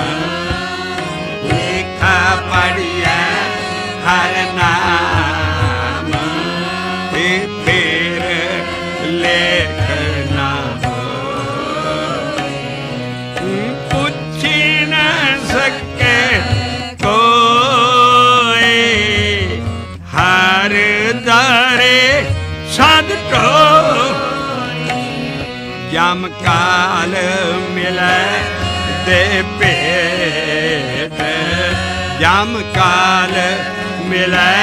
लेखा पढ़िए हर नाम, फिर लेखना पूछ न सके कोई, हर दरे सद ढोई। जमकाल मिले दे भेट, जमकाल मिले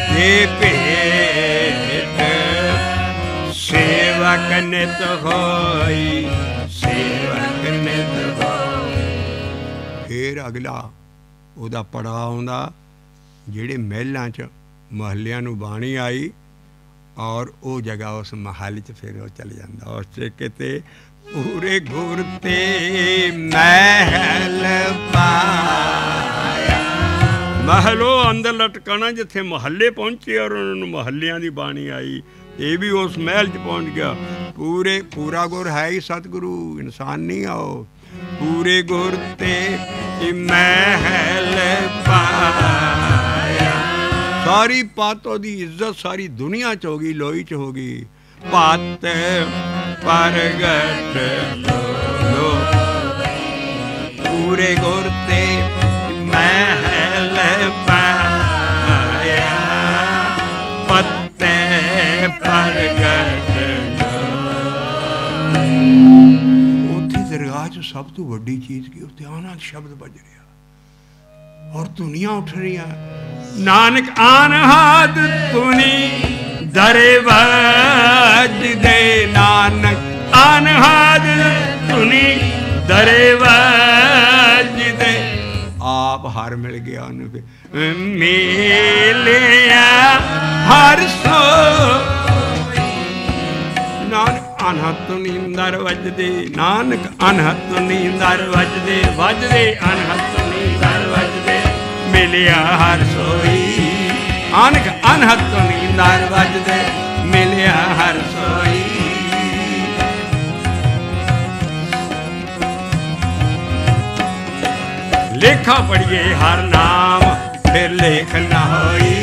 दे भेट, नित होई, सेवक नित होई। फिर अगला ਉਹਦਾ ਪੜਾਅ ਆਉਂਦਾ ਜਿਹੜੇ ਮਹਿਲਾਂ 'ਚ ਮਹੱਲਿਆਂ ਨੂੰ ਬਾਣੀ ਆਈ ਔਰ ਉਹ ਜਗ੍ਹਾ ਉਸ ਮਹੱਲ 'ਚ ਫਿਰ ਉਹ ਚਲ ਜਾਂਦਾ। ਉਸ 'ਚ ਕਿਤੇ ਪੂਰੇ ਗੁਰ ਤੇ ਮਹਿਲ ਪਾਇਆ। ਮਹਲ ਉਹ ਅੰਦਰ ਲਟਕਾਣਾ ਜਿੱਥੇ ਮਹੱਲੇ ਪਹੁੰਚੇ ਔਰ ਉਹਨਾਂ ਨੂੰ ਮਹੱਲਿਆਂ ਦੀ ਬਾਣੀ ਆਈ। ਇਹ ਵੀ ਉਸ ਮਹਿਲ 'ਚ ਪਹੁੰਚ ਗਿਆ। ਪੂਰਾ ਗੁਰ ਹੈ ਹੀ ਸਤਿਗੁਰੂ, ਇਨਸਾਨ ਨਹੀਂ ਆਓ। ਪੂਰੇ ਗੁਰ ਤੇ ਮਹਿਲ ਪਾਇਆ। ਸਾਰੀ ਪਤ ਉਹਦੀ ਇੱਜ਼ਤ ਸਾਰੀ ਦੁਨੀਆ 'ਚ ਹੋ ਗਈ, ਲੋਈ 'ਚ ਹੋ ਗਈ। ਪਤ ਪ੍ਰਗਟ ਲੋ ਪੂਰੇ ਗੁਰ ਤੇ ਮਹਿਲ ਪਾਇਆ। ਪਤੇ ਪ੍ਰਗਟ ਦਰਗਾਹ 'ਚ ਸਭ ਤੋਂ ਵੱਡੀ ਚੀਜ਼ ਕੀ ਉੱਥੇ ਆਨੰਦ ਸ਼ਬਦ ਵੱਜ ਰਿਹਾ ਔਰ ਧੁਨੀਆਂ ਉੱਠ ਰਹੀਆਂ। ਨਾਨਕ ਅਨਹਦ ਧੁਨੀ ਦਰੇ ਵੱਜਦੇ, ਨਾਨਕ ਅਨਹਦ ਧੁਨੀ ਦਰੇ ਵੱਜਦੇ। ਆਪ ਹਰ ਮਿਲ ਗਿਆ ਉਹਨੂੰ, ਮਿਲਿਆ ਹਰ ਸੋ। ਨਾਨਕ ਅਨਹਦ ਨੀਂਦਰ ਵੱਜਦੇ, ਨਾਨਕ ਅਨਹਦ ਨੀਂਦਰ ਵੱਜਦੇ, ਵੱਜਦੇ ਅਨਹਦ ਨੀਂਦਰ ਵੱਜਦੇ। ਮਿਲਿਆ ਹਰ ਸੋਈ, ਨਾਨਕ ਅਨਹਦ ਨੀਂਦਰ ਵੱਜਦੇ, ਮਿਲਿਆ ਹਰ ਸੋਈ। ਲੇਖਾ ਪੜੀਏ ਹਰ ਨਾਮ ਫਿਰ ਲੇਖ ਨਾ ਹੋਈ।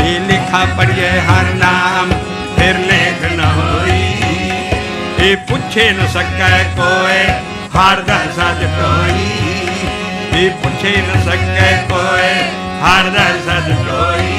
ਇਹ ਲੇਖਾ ਪੜੀਏ ਹਰ ਨਾਮ ਫਿਰ ਲੇਖ ਨਾ ਹੋਈ। ਇਹ ਪੁੱਛੇ ਨ ਸਕੈ ਕੋਏ ਹਰ ਦਾ ਸੱਚ ਟੋਈ। ਇਹ ਪੁੱਛੇ ਨ ਸਕੈ ਕੋਏ ਹਰ ਦਾ ਸੱਚ ਟੋਈ।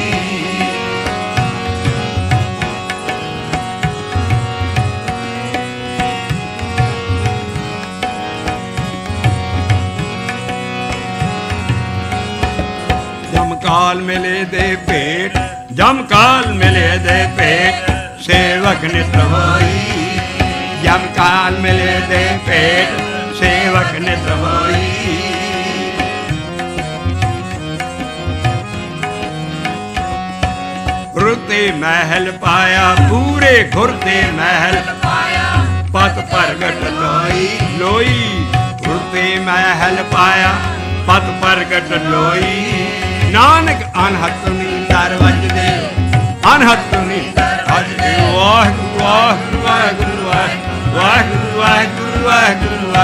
ਜਮਕਾਲ ਮਿਲੇ ਦੇ ਭੇਟ, ਜਮਕਾਲ ਮਿਲੇ ਦੇ ਭੇਟ, ਸੇਵਕ ਨਿਤ ਹੋਈ। ਜਮਕਾਲ ਮਿਲੇ ਦੇ ਭੇਟ, ਸੇਵਕ ਨਿਤ ਹੋਈ। ਗੁਰ ਤੇ ਮਹਿਲ ਪਾਇਆ, ਪੂਰੇ ਗੁਰ ਤੇ ਮਹਿਲ ਪਾਇਆ। ਪਤ ਪ੍ਰਗਟ ਲੋਈ, ਲੋਈ ਗੁਰ ਤੇ ਮਹਿਲ ਪਾਇਆ। ਪਤ ਪ੍ਰਗਟ ਲੋਈ। ਨਾਨਕ ਅਨਹਦ ਨੀਂਦਰ ਵੱਜਦੇ, ਅਨਹਦ ਨੀਂਦਰ ਵੱਜਦੇ। ਵਾਹਿਗੁਰੂ ਵਾਹਿਗੁਰੂ ਵਾਹਿਗੁਰੂ ਵਾਹਿਗੁਰੂ ਵਾਹਿਗੁਰੂ ਵਾਹਿਗੁਰੂ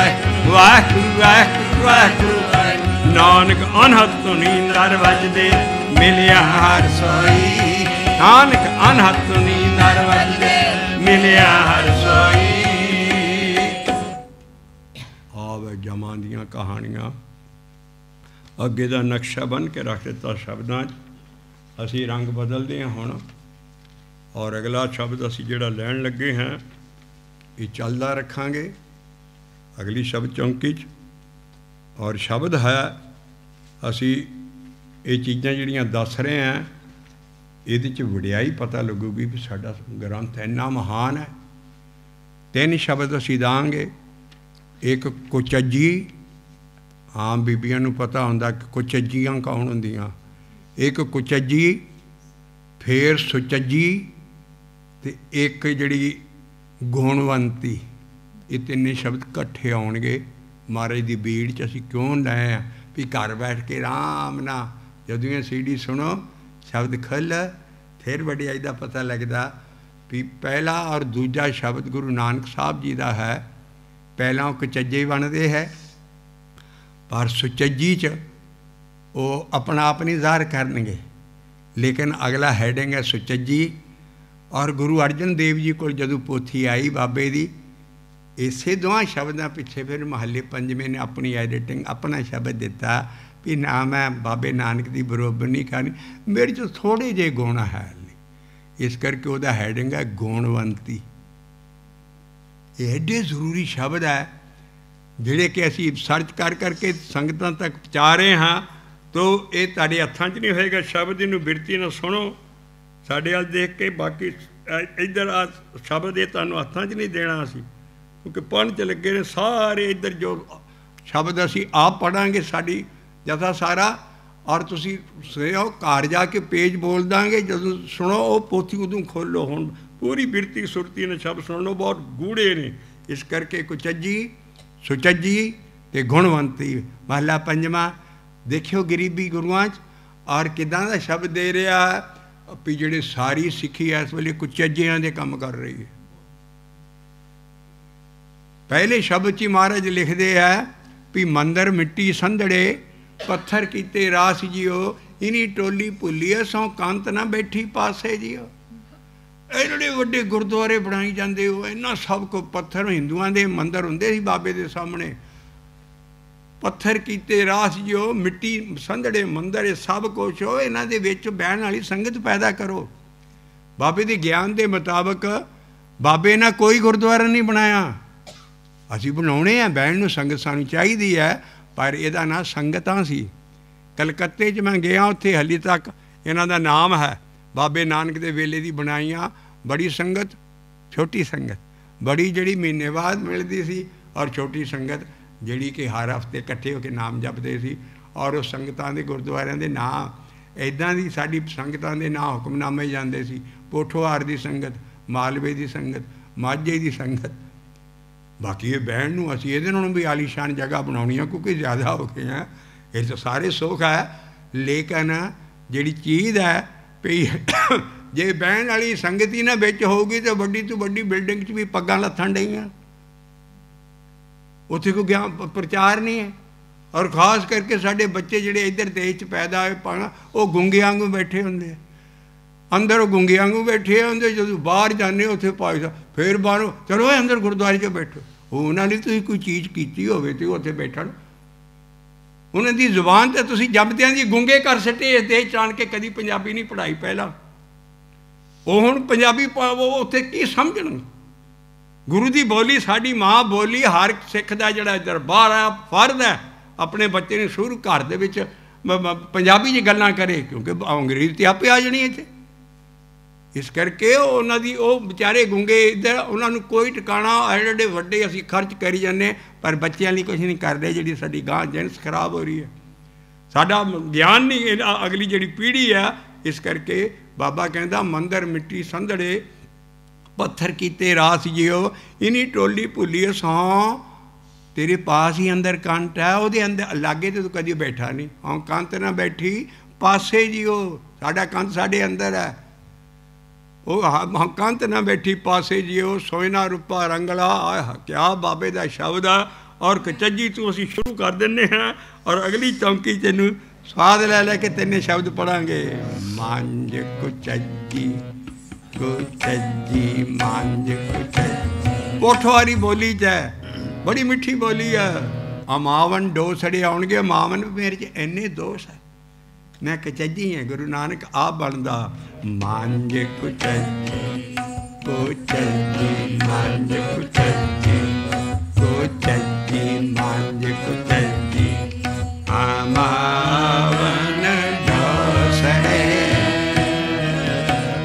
ਵਾਹਿਗੁਰੂ ਵਾਹਿਗੁਰੂ ਵਾਹਿਗੁਰੂ। ਨਾਨਕ ਅਨਹਦ ਨੀਂਦਰ ਵੱਜਦੇ, ਮਿਲਿਆ ਹਰ ਸੋਈ। ਨਾਨਕ ਅਨਹਦ ਨੀਂਦਰ ਵੱਜਦੇ, ਮਿਲਿਆ ਹਰ ਸੋਈ। ਆਵੇ ਜਮਾਂ ਦੀਆਂ ਕਹਾਣੀਆਂ ਅੱਗੇ ਦਾ ਨਕਸ਼ਾ ਬਣ ਕੇ ਰੱਖ ਦਿੱਤਾ ਸ਼ਬਦਾਂ 'ਚ। ਅਸੀਂ ਰੰਗ ਬਦਲਦੇ ਹਾਂ ਹੁਣ ਔਰ ਅਗਲਾ ਸ਼ਬਦ ਅਸੀਂ ਜਿਹੜਾ ਲੈਣ ਲੱਗੇ ਹਾਂ ਇਹ ਚੱਲਦਾ ਰੱਖਾਂਗੇ ਅਗਲੀ ਸ਼ਬਦ ਚੌਂਕੀ 'ਚ। ਔਰ ਸ਼ਬਦ ਹੈ ਅਸੀਂ ਇਹ ਚੀਜ਼ਾਂ ਜਿਹੜੀਆਂ ਦੱਸ ਰਹੇ ਹਾਂ ਇਹਦੇ 'ਚ ਵਡਿਆਈ ਪਤਾ ਲੱਗੂਗੀ ਵੀ ਸਾਡਾ ਗ੍ਰੰਥ ਇੰਨਾ ਮਹਾਨ ਹੈ। 3 ਸ਼ਬਦ ਅਸੀਂ ਦਾਂਗੇ। ਇੱਕ ਕੁਚੱਜੀ, ਆਮ ਬੀਬੀਆਂ ਨੂੰ ਪਤਾ ਹੁੰਦਾ ਕਿ ਕੁਚੱਜੀਆਂ ਕੌਣ ਹੁੰਦੀਆਂ। ਇੱਕ ਕੁਚੱਜੀ, ਫਿਰ ਸੁਚੱਜੀ ਅਤੇ ਇੱਕ ਜਿਹੜੀ ਗੁਣਵੰਤੀ। ਇਹ 3 ਸ਼ਬਦ ਇਕੱਠੇ ਆਉਣਗੇ ਮਹਾਰਾਜ ਦੀ ਬੀੜ 'ਚ। ਅਸੀਂ ਕਿਉਂ ਲਏ ਹਾਂ ਵੀ ਘਰ ਬੈਠ ਕੇ ਆਰਾਮ ਨਾਲ ਜਦੋਂ ਇਹ CD ਸੁਣੋ ਸ਼ਬਦ ਖੁੱਲ੍ਹ ਫਿਰ ਵਡਿਆਈ ਦਾ ਪਤਾ ਲੱਗਦਾ ਵੀ ਪਹਿਲਾ ਔਰ ਦੂਜਾ ਸ਼ਬਦ ਗੁਰੂ ਨਾਨਕ ਸਾਹਿਬ ਜੀ ਦਾ ਹੈ। ਪਹਿਲਾਂ ਉਹ ਕੁਚੱਜੇ ਬਣਦੇ ਹੈ ਪਰ ਸੁਚੱਜੀ 'ਚ ਉਹ ਆਪਣਾ ਆਪ ਨਹੀਂ ਜ਼ਾਹਰ ਕਰਨਗੇ। ਲੇਕਿਨ ਅਗਲਾ ਹੈਡਿੰਗ ਹੈ ਸੁਚੱਜੀ। ਔਰ ਗੁਰੂ ਅਰਜਨ ਦੇਵ ਜੀ ਕੋਲ ਜਦੋਂ ਪੋਥੀ ਆਈ ਬਾਬੇ ਦੀ, ਇਸੇ ਦੋਵਾਂ ਸ਼ਬਦਾਂ ਪਿੱਛੇ ਫਿਰ ਮਹੱਲੇ ਪੰਜਵੇਂ ਨੇ ਆਪਣੀ ਐਡੀਟਿੰਗ ਆਪਣਾ ਸ਼ਬਦ ਦਿੱਤਾ ਵੀ ਨਾ ਮੈਂ ਬਾਬੇ ਨਾਨਕ ਦੀ ਬਰੋਬਰ ਨਹੀਂ ਕਰਨੀ, ਮੇਰੇ 'ਚ ਥੋੜ੍ਹੇ ਜਿਹੇ ਗੁਣ ਹੈ। ਇਸ ਕਰਕੇ ਉਹਦਾ ਹੈਡਿੰਗ ਹੈ ਗੁਣਵੰਤੀ। ਇਹ ਐਡੇ ਜ਼ਰੂਰੀ ਸ਼ਬਦ ਹੈ ਜਿਹੜੇ ਕਿ ਅਸੀਂ ਸਰਚ ਕਰ ਕਰਕੇ ਸੰਗਤਾਂ ਤੱਕ ਪਹੁੰਚਾ ਰਹੇ ਹਾਂ। ਤੋ ਇਹ ਤੁਹਾਡੇ ਹੱਥਾਂ 'ਚ ਨਹੀਂ ਹੋਏਗਾ ਸ਼ਬਦ। ਇਹਨੂੰ ਬਿਰਤੀ ਨਾਲ ਸੁਣੋ, ਸਾਡੇ ਵੱਲ ਦੇਖ ਕੇ। ਬਾਕੀ ਇੱਧਰ ਆ ਸ਼ਬਦ ਇਹ ਤੁਹਾਨੂੰ ਹੱਥਾਂ 'ਚ ਨਹੀਂ ਦੇਣਾ ਅਸੀਂ, ਕਿਉਂਕਿ ਪੜ੍ਹਨ 'ਚ ਲੱਗੇ ਨੇ ਸਾਰੇ। ਇੱਧਰ ਜੋ ਸ਼ਬਦ ਅਸੀਂ ਆਪ ਪੜ੍ਹਾਂਗੇ ਸਾਡੀ ਜਥਾ ਸਾਰਾ, ਔਰ ਤੁਸੀਂ ਸੁਣਿਓ ਘਰ ਜਾ ਕੇ ਪੇਜ ਬੋਲ ਦਾਂਗੇ। ਜਦੋਂ ਸੁਣੋ ਉਹ ਪੋਥੀ ਉਦੋਂ ਖੋਲ੍ਹੋ। ਹੁਣ ਪੂਰੀ ਬਿਰਤੀ ਸੁਰਤੀ ਨੇ ਸ਼ਬਦ ਸੁਣੋ, ਬਹੁਤ ਗੂੜੇ ਨੇ। ਇਸ ਕਰਕੇ ਕੁਚੱਜੀ, ਸੁਚੱਜੀ ਅਤੇ ਗੁਣਵੰਤੀ। ਮਹਲਾ ਪੰਜਵਾਂ ਦੇਖਿਓ ਗਰੀਬੀ ਗੁਰੂਆਂ 'ਚ, ਔਰ ਕਿੱਦਾਂ ਦਾ ਸ਼ਬਦ ਦੇ ਰਿਹਾ ਵੀ ਜਿਹੜੇ ਸਾਰੀ ਸਿੱਖੀ ਇਸ ਵੇਲੇ ਕੁਚੱਜਿਆਂ ਦੇ ਕੰਮ ਕਰ ਰਹੀ ਹੈ। ਪਹਿਲੇ ਸ਼ਬਦ 'ਚ ਹੀ ਮਹਾਰਾਜ ਲਿਖਦੇ ਹੈ ਵੀ ਮੰਦਰ ਮਿੱਟੀ ਸੰਧੜੇ, ਪੱਥਰ ਕੀਤੇ ਰਾਸ ਜਿਓ, ਇਨੀ ਟੋਲੀ ਭੁੱਲੀਏ ਸੌ ਕੰਤ ਨਾ ਬੈਠੀ ਪਾਸੇ ਜਿਓ। ਇਹ ਜਿਹੜੇ ਵੱਡੇ ਗੁਰਦੁਆਰੇ ਬਣਾਈ ਜਾਂਦੇ ਹੋ, ਇਹਨਾਂ ਸਭ ਕੋ ਪੱਥਰ, ਹਿੰਦੂਆਂ ਦੇ ਮੰਦਰ ਹੁੰਦੇ ਸੀ ਬਾਬੇ ਦੇ ਸਾਹਮਣੇ, ਪੱਥਰ ਕੀਤੇ ਰਾਸ ਜਿਓ, ਮਿੱਟੀ ਸੰਧੜੇ ਮੰਦਰ, ਇਹ ਸਭ ਕੁਛ ਹੋ। ਇਹਨਾਂ ਦੇ ਵਿੱਚ ਬਹਿਣ ਵਾਲੀ ਸੰਗਤ ਪੈਦਾ ਕਰੋ। ਬਾਬੇ ਦੇ ਗਿਆਨ ਦੇ ਮੁਤਾਬਕ ਬਾਬੇ ਨੇ ਕੋਈ ਗੁਰਦੁਆਰਾ ਨਹੀਂ ਬਣਾਇਆ, ਅਸੀਂ ਬਣਾਉਣੇ ਆ। ਬਹਿਣ ਨੂੰ ਸੰਗਤ ਸਾਨੂੰ ਚਾਹੀਦੀ ਹੈ, ਪਰ ਇਹਦਾ ਨਾਂ ਸੰਗਤਾਂ ਸੀ। ਕਲਕੱਤੇ 'ਚ ਮੈਂ ਗਿਆ, ਉੱਥੇ ਹਾਲੇ ਤੱਕ ਇਹਨਾਂ ਦਾ ਨਾਮ ਹੈ। ਬਾਬੇ ਨਾਨਕ ਦੇ ਵੇਲੇ ਦੀ ਬਣਾਈਆਂ, ਬੜੀ ਸੰਗਤ, ਛੋਟੀ ਸੰਗਤ, ਬੜੀ ਜਿਹੜੀ ਮਹੀਨੇ ਬਾਅਦ ਮਿਲਦੀ ਸੀ, ਔਰ ਛੋਟੀ ਸੰਗਤ ਜਿਹੜੀ ਕਿ ਹਰ ਹਫ਼ਤੇ ਇਕੱਠੇ ਹੋ ਕੇ ਨਾਮ ਜਪਦੇ ਸੀ। ਔਰ ਉਹ ਸੰਗਤਾਂ ਦੇ ਗੁਰਦੁਆਰਿਆਂ ਦੇ ਨਾਂ ਇੱਦਾਂ ਦੀ, ਸਾਡੀ ਸੰਗਤਾਂ ਦੇ ਨਾਂ ਹੁਕਮਨਾਮੇ ਜਾਂਦੇ ਸੀ। ਪੋਠੋਹਾਰ ਦੀ ਸੰਗਤ, ਮਾਲਵੇ ਦੀ ਸੰਗਤ, ਮਾਝੇ ਦੀ ਸੰਗਤ। ਬਾਕੀ ਇਹ ਬਹਿਣ ਨੂੰ ਅਸੀਂ ਇਹਦੇ ਨਾਲੋਂ ਵੀ ਆਲੀਸ਼ਾਨ ਜਗ੍ਹਾ ਬਣਾਉਣੀ ਆ, ਕਿਉਂਕਿ ਜ਼ਿਆਦਾ ਹੋ ਗਏ ਆ। ਇਹ ਤਾਂ ਸਾਰੇ ਸੁੱਖ ਹੈ, ਲੇਕਿਨ ਜਿਹੜੀ ਚੀਜ਼ ਹੈ ਵੀ ਜੇ ਬਹਿਣ ਵਾਲੀ ਸੰਗਤ ਹੀ ਨਾ ਵਿੱਚ ਹੋਊਗੀ ਤਾਂ ਵੱਡੀ ਤੋਂ ਵੱਡੀ ਬਿਲਡਿੰਗ 'ਚ ਵੀ ਪੱਗਾਂ ਲੱਥਣ ਡਈਆਂ, ਉੱਥੇ ਕੋਈ ਗਿਆਨ ਪ੍ਰਚਾਰ ਨਹੀਂ ਹੈ। ਔਰ ਖ਼ਾਸ ਕਰਕੇ ਸਾਡੇ ਬੱਚੇ ਜਿਹੜੇ ਇੱਧਰ ਦੇਸ਼ 'ਚ ਪੈਦਾ ਹੋਏ ਪਾਣਾ, ਉਹ ਗੁੰਗਿਆਂ ਵਾਂਗੂ ਬੈਠੇ ਹੁੰਦੇ ਆ, ਅੰਦਰ ਉਹ ਗੁੰਗਿਆਂ ਵਾਂਗੂ ਬੈਠੇ ਹੁੰਦੇ। ਜਦੋਂ ਬਾਹਰ ਜਾਂਦੇ ਉੱਥੇ ਭਾਈ ਸਾਹਿਬ ਫਿਰ ਬਾਹਰੋਂ ਚਲੋ ਅੰਦਰ ਗੁਰਦੁਆਰੇ 'ਚ ਬੈਠੋ। ਉਹਨਾਂ ਲਈ ਤੁਸੀਂ ਕੋਈ ਚੀਜ਼ ਕੀਤੀ ਹੋਵੇ ਤੇ ਉੱਥੇ ਬੈਠਣ। ਉਹਨਾਂ ਦੀ ਜ਼ੁਬਾਨ ਤੇ ਤੁਸੀਂ ਜਪਦਿਆਂ ਦੀ ਗੁੰਗੇ ਕਰ ਸੱਟੇ ਇਸ ਦੇਸ਼ 'ਚ ਆਣ ਕੇ। ਕਦੀ ਪੰਜਾਬੀ ਨਹੀਂ ਪੜ੍ਹਾਈ ਪਹਿਲਾਂ, ਉਹ ਹੁਣ ਪੰਜਾਬੀ ਉੱਥੇ ਕੀ ਸਮਝਣ। ਗੁਰੂ ਦੀ ਬੋਲੀ ਸਾਡੀ ਮਾਂ ਬੋਲੀ, ਹਰ ਸਿੱਖ ਦਾ ਜਿਹੜਾ ਦਰਬਾਰ ਆ ਫਰਜ਼ ਹੈ ਆਪਣੇ ਬੱਚੇ ਨੂੰ ਸ਼ੁਰੂ ਘਰ ਦੇ ਵਿੱਚ ਪੰਜਾਬੀ 'ਚ ਗੱਲਾਂ ਕਰੇ, ਕਿਉਂਕਿ ਅੰਗਰੇਜ਼ੀ ਤੇ ਆਪੇ ਆ ਜਾਣੀ ਇੱਥੇ। ਇਸ ਕਰਕੇ ਉਹਨਾਂ ਦੀ ਉਹ ਵਿਚਾਰੇ ਗੁੰਗੇ ਇੱਧਰ, ਉਹਨਾਂ ਨੂੰ ਕੋਈ ਟਿਕਾਣਾ। ਐਡੇ ਵੱਡੇ ਅਸੀਂ ਖਰਚ ਕਰੀ ਜਾਂਦੇ, ਪਰ ਬੱਚਿਆਂ ਲਈ ਕੁਛ ਨਹੀਂ ਕਰਦੇ। ਜਿਹੜੀ ਸਾਡੀ ਗਾਂ ਜੈਨਸ ਖਰਾਬ ਹੋ ਰਹੀ ਹੈ, ਸਾਡਾ ਗਿਆਨ ਨਹੀਂ ਅਗਲੀ ਜਿਹੜੀ ਪੀੜ੍ਹੀ ਆ। ਇਸ ਕਰਕੇ ਬਾਬਾ ਕਹਿੰਦਾ ਮੰਦਰ ਮਿੱਟੀ ਸੰਧੜੇ, ਪੱਥਰ ਕੀਤੇ ਰਾਸ ਜਿਓ, ਇਨੀ ਟੋਲੀ ਭੁੱਲੀਏ ਸੌ। ਤੇਰੇ ਪਾਸ ਹੀ ਅੰਦਰ ਕੰਟ ਹੈ, ਉਹਦੇ ਅੰਦਰ ਲਾਗੇ ਤੇ ਤੂੰ ਕਦੀ ਬੈਠਾ ਨਹੀਂ। ਹਾਂ ਕੰਤ ਨਾ ਬੈਠੀ ਪਾਸੇ ਜਿਓ, ਸਾਡਾ ਕੰਤ ਸਾਡੇ ਅੰਦਰ ਹੈ। ਉਹ ਕੰਤ ਨਾ ਬੈਠੀ ਪਾਸੇ ਜਿਓ, ਸੋਇਨਾ ਰੂਪਾ ਰੰਗਲਾ। ਆਹ ਕਿਆ ਬਾਬੇ ਦਾ ਸ਼ਬਦ ਆ। ਔਰ ਕਚੱਜੀ ਤੋਂ ਅਸੀਂ ਸ਼ੁਰੂ ਕਰ ਦਿੰਦੇ ਹਾਂ, ਔਰ ਅਗਲੀ ਚੌਂਕੀ ਤੈਨੂੰ ਸਵਾਦ ਲੈ ਕੇ ਤਿੰਨੇ ਸ਼ਬਦ ਪੜਾਂਗੇ। ਮੰਝ ਕੁਚੱਜੀ, ਕੁਚੱਜੀ ਮੰਝ ਕੁਚੱਜੀ। ਪੋਠੋਹਾਰੀ ਬੋਲੀ 'ਚ ਹੈ, ਬੜੀ ਮਿੱਠੀ ਬੋਲੀ ਆ। ਅਮਾਵਨ ਡੋਸੜੇ ਆਉਣਗੇ। ਅਮਾਵਨ ਮੇਰੇ 'ਚ ਇੰਨੇ ਦੋਸ਼ ਹੈ, ਮੈਂ ਕਚੱਜੀ ਹਾਂ। ਗੁਰੂ ਨਾਨਕ ਆਪ ਬਣਦਾ ਮੰਝ ਕੁਚੱਜੀ, ਕੁਚੱਜੀ ਮੰਝ ਕੁਚੱਜੀ, ਕੁਚੱਜੀ ਮੰਝ ਕੁਚੱਜੀ। ਅਮਾਵਨ ਡੋਸੜੇ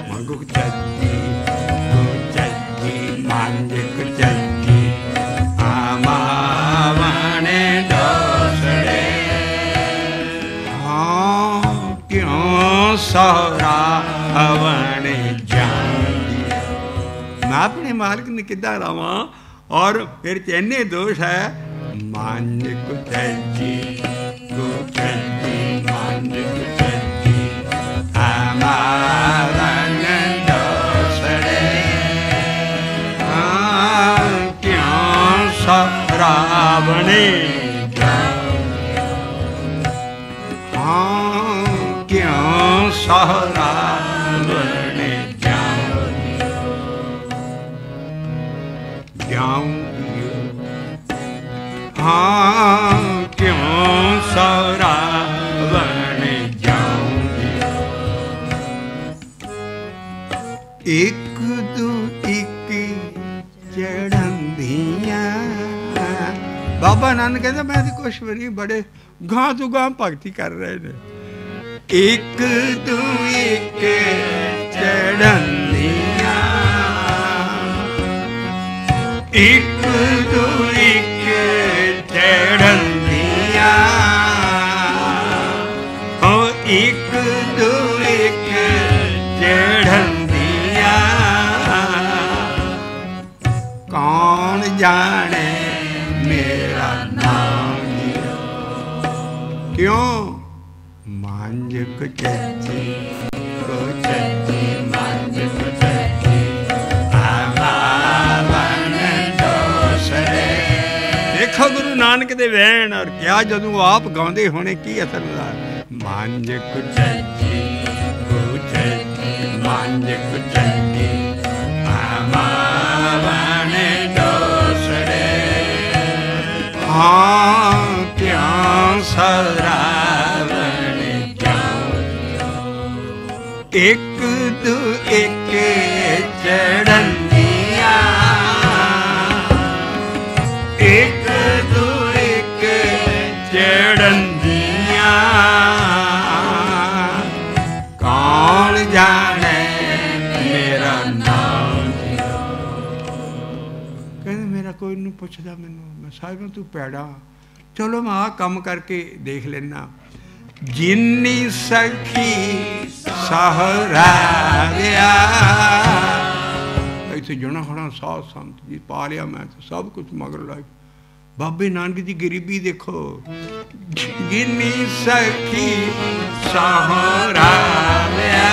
ਮੰਗ ਕੁਚੱਜੀ, ਕੁਚੱਜੀ ਮੰਝ ਕੁਚੱਜੀ। ਅਮਾਵਨ ਡੋਸੜੇ ਹਾਂ ਕਿਉਂ ਸਹੁਰਾਵਣ ਜਾਂਦੀ। ਮੈਂ ਆਪਣੇ ਮਾਲਕ ਨੇ ਕਿੱਦਾਂ ਲਾਵਾਂ। ਔਰ ਫਿਰ 'ਚ ਇੰਨੇ ਦੋਸ਼ ਹੈ। ਮੰਝ ਕੁਚੱਜੀ, ਕੁਚੱਜੀ ਮੰਝ ਕੁਚੱਜੀ। ਅਮਾਵਨ ਡੋਸੜੇ ਹਾਂ ਕਿਉਂ ਸਹੁਰਾਵਣ ਜਾਂਦੀ। ਹਾਂ ਕਿਉਂ ਸਹੁਰਾਵਣ ਜਾਂਦੀ। ਜਾਊਂਗੀ ਹਾਂ ਕਿਉਂ ਸਹੁਰਾਵਣ ਜਾਊਂਗੀ। ਇੱਕ ਦੂ ਇੱਕ ਚੜ੍ਹਦੀਆਂ। ਬਾਬਾ ਨਾਨਕ ਕਹਿੰਦਾ ਮੈਂ ਤਾਂ ਕੁਛ ਵੀ ਨਹੀਂ, ਬੜੇ ਗਾਂ ਤੋਂ ਗਾਂ ਭਗਤੀ ਕਰ ਰਹੇ ਨੇ। ਇੱਕ ਦੂ ਇੱਕ ਚੜ੍ਹਦੀਆਂ ਇੱਕ ਦੂ ਇੱਕ ਚੜ੍ਹਦੀਆਂ, ਹੋ ਇੱਕ ਦੂ ਇੱਕ ਚੜ੍ਹਦੀਆਂ, ਕੌਣ ਜਾਣੇ ਮੇਰਾ ਨਾਮ ਜੀਓ। ਕਿਉਂ? ਮੰਝ ਕੁਚੱਜੀ ਕੁਚੱਜੀ ਮੰਝ ਕੁਚੱਜੀ ਆਵਾਵਨ ਦੋਸਰੇ। ਦੇਖੋ ਗੁਰੂ ਨਾਨਕ ਦੇ ਵਹਿਣ ਔਰ ਕਿਆ ਜਦੋਂ ਆਪ ਗਾਉਂਦੇ ਹੋਣੇ ਕੀ ਅਸਰ ਹੁੰਦਾ। ਮੰਝ ਕੁਚੱਜੀ ਕੁਚੱਜੀ ਮੰਝ ਕੁਚੱਜੀ ਆਵਾਵਨ ਦੋਸਰੇ। ਹਾਂ ਕਿਉਂ ਸਰਾਵਣ ਕਿਉਂ, ਇੱਕ ਦੂ ਇੱਕ ਚੜ੍ਹਦੀਆਂ, ਇੱਕ ਦੂ ਇੱਕ ਚੜ੍ਹਦੀਆਂ, ਕੌਣ ਜਾਣੇ ਮੇਰਾ ਨਾਮ ਜੀਓ। ਕਹਿੰਦੇ ਮੇਰਾ ਕੋਈ ਨਹੀਂ ਪੁੱਛਦਾ ਮੈਨੂੰ, ਮੈਂ ਸਾਹਿਬਾਂ ਤੂੰ ਪੈੜਾ, ਚਲੋ ਮੈਂ ਆਹ ਕੰਮ ਕਰਕੇ ਦੇਖ ਲੈਣਾ। ਜਿੰਨੀ ਸਖੀ ਸਹਰਾਰਿਆ, ਇੱਥੇ ਜਣਾ ਖੜਾ ਸਾਧ ਸੰਤ ਜੀ ਪਾ ਲਿਆ ਮੈਂ ਤਾਂ ਸਭ ਕੁਛ ਮਗਰ ਲੱਗ। ਬਾਬੇ ਨਾਨਕ ਦੀ ਗਰੀਬੀ ਦੇਖੋ। ਜਿੰਨੀ ਸਖੀ ਸਹਰਾਰਿਆ,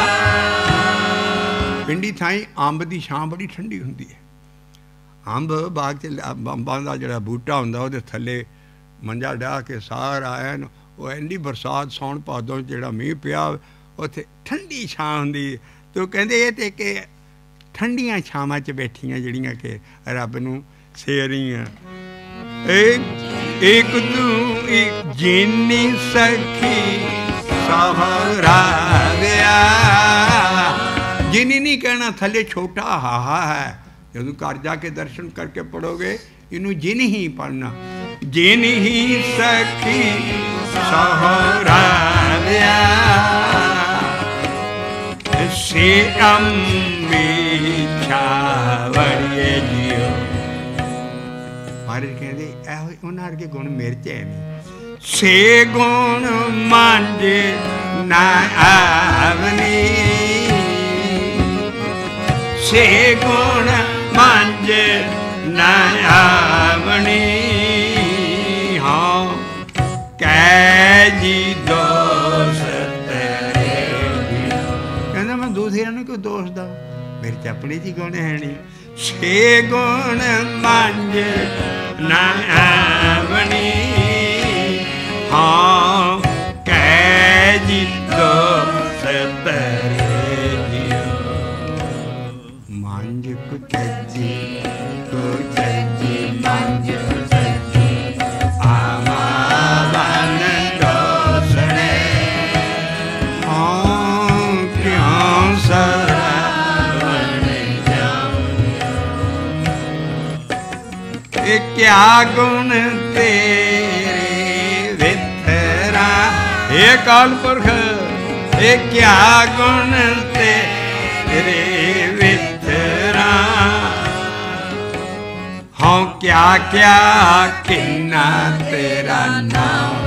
ਪਿੰਡੀ ਥਾਈ ਅੰਬ ਦੀ ਛਾਂ ਬੜੀ ਠੰਡੀ ਹੁੰਦੀ ਹੈ। ਅੰਬ ਬਾਗ 'ਚ ਅੰਬਾਂ ਦਾ ਜਿਹੜਾ ਬੂਟਾ ਹੁੰਦਾ ਉਹਦੇ ਥੱਲੇ ਮੰਜਾ ਡਾਹ ਕੇ ਸਾਰਾ ਐਨ, ਉਹ ਇੰਨੀ ਬਰਸਾਤ ਸਾਉਣ ਭਾਦੋਂ ਜਿਹੜਾ ਮੀਂਹ ਪਿਆ ਉੱਥੇ ਠੰਡੀ ਛਾਂ ਹੁੰਦੀ। ਤੇ ਉਹ ਕਹਿੰਦੇ ਇਹ ਤੇ ਕਿ ਠੰਡੀਆਂ ਛਾਵਾਂ 'ਚ ਬੈਠੀਆਂ ਜਿਹੜੀਆਂ ਕਿ ਰੱਬ ਨੂੰ ਸੇ ਰਹੀਆਂ। ਇੱਕ ਦੂ ਇੱਕ ਜਿੰਨੀ ਸਖੀ ਸਹਰਾਰਿਆ, ਜਿੰਨੀ ਨਹੀਂ ਕਹਿਣਾ ਥੱਲੇ ਛੋਟਾ ਹਾਹਾ ਹੈ। ਜਦੋਂ ਘਰ ਜਾ ਕੇ ਦਰਸ਼ਨ ਕਰਕੇ ਪੜੋਗੇ ਇਹਨੂੰ ਜਿਨ ਹੀ ਪੜ੍ਹਨਾ। ਜਿਨ ਹੀ ਸਖੀ ਸਹਰਾਰਿਆ, ਸੇ ਅੰਮੀ ਛਾਵੜੀਏ ਜੀਓ। ਮਹਾਰਾਜ ਕਹਿੰਦੇ ਇਹੋ ਉਹਨਾਂ ਵਰਗੇ ਗੁਣ ਮੇਰੇ 'ਚ ਹੈ ਨਹੀਂ। ਸੇ ਗੁਣ ਮੰਝ ਨਾ ਆਵਨੀ, ਸੇ ਗੁਣ ਮੰਝ ਨਾ ਆਵਣੀ, ਹਾਂ ਕਹਿ ਜੀ ਦੋਸ ਤੇਰੇ। ਕਹਿੰਦਾ ਮੈਂ ਦੂਸਰਿਆਂ ਨੂੰ ਕੋਈ ਦੋਸ਼ ਦਾ, ਮੇਰੇ 'ਚ ਆਪਣੇ 'ਚ ਹੀ ਗੁਣ ਹੈ ਨਹੀਂ। ਛੇ ਗੁਣ ਮੰਝ ਨਾ ਆਵਣੀ, ਹਾਂ ਕਹਿ ਜੀ ਦੋਸ ਤੇਰੇ ਜੀਓ। ਮੰਝ ਕੁਚੱਜੀ ਕੁਚੱਜੀ ਮੰਝ ਕੁਚੱਜੀ ਆਵਾਵਨ ਦੋਸਰੇ, ਹਾਂ ਕਿਉਂ ਸਰਾਵਣ ਕਿਉਂ। ਇਹ ਕਿਆ ਗੁਣ ਤੇਰੇ ਵਿਥਰਾ, ਇਹ ਅਕਾਲ ਪੁਰਖ ਇਹ ਕਿਆ ਗੁਣ ਤੇਰੇ ਵਿਥਰਾ, ਹਾਂ ਕਿਆ ਕਿਆ ਕਿੰਨਾ ਤੇਰਾ ਨਾਮ।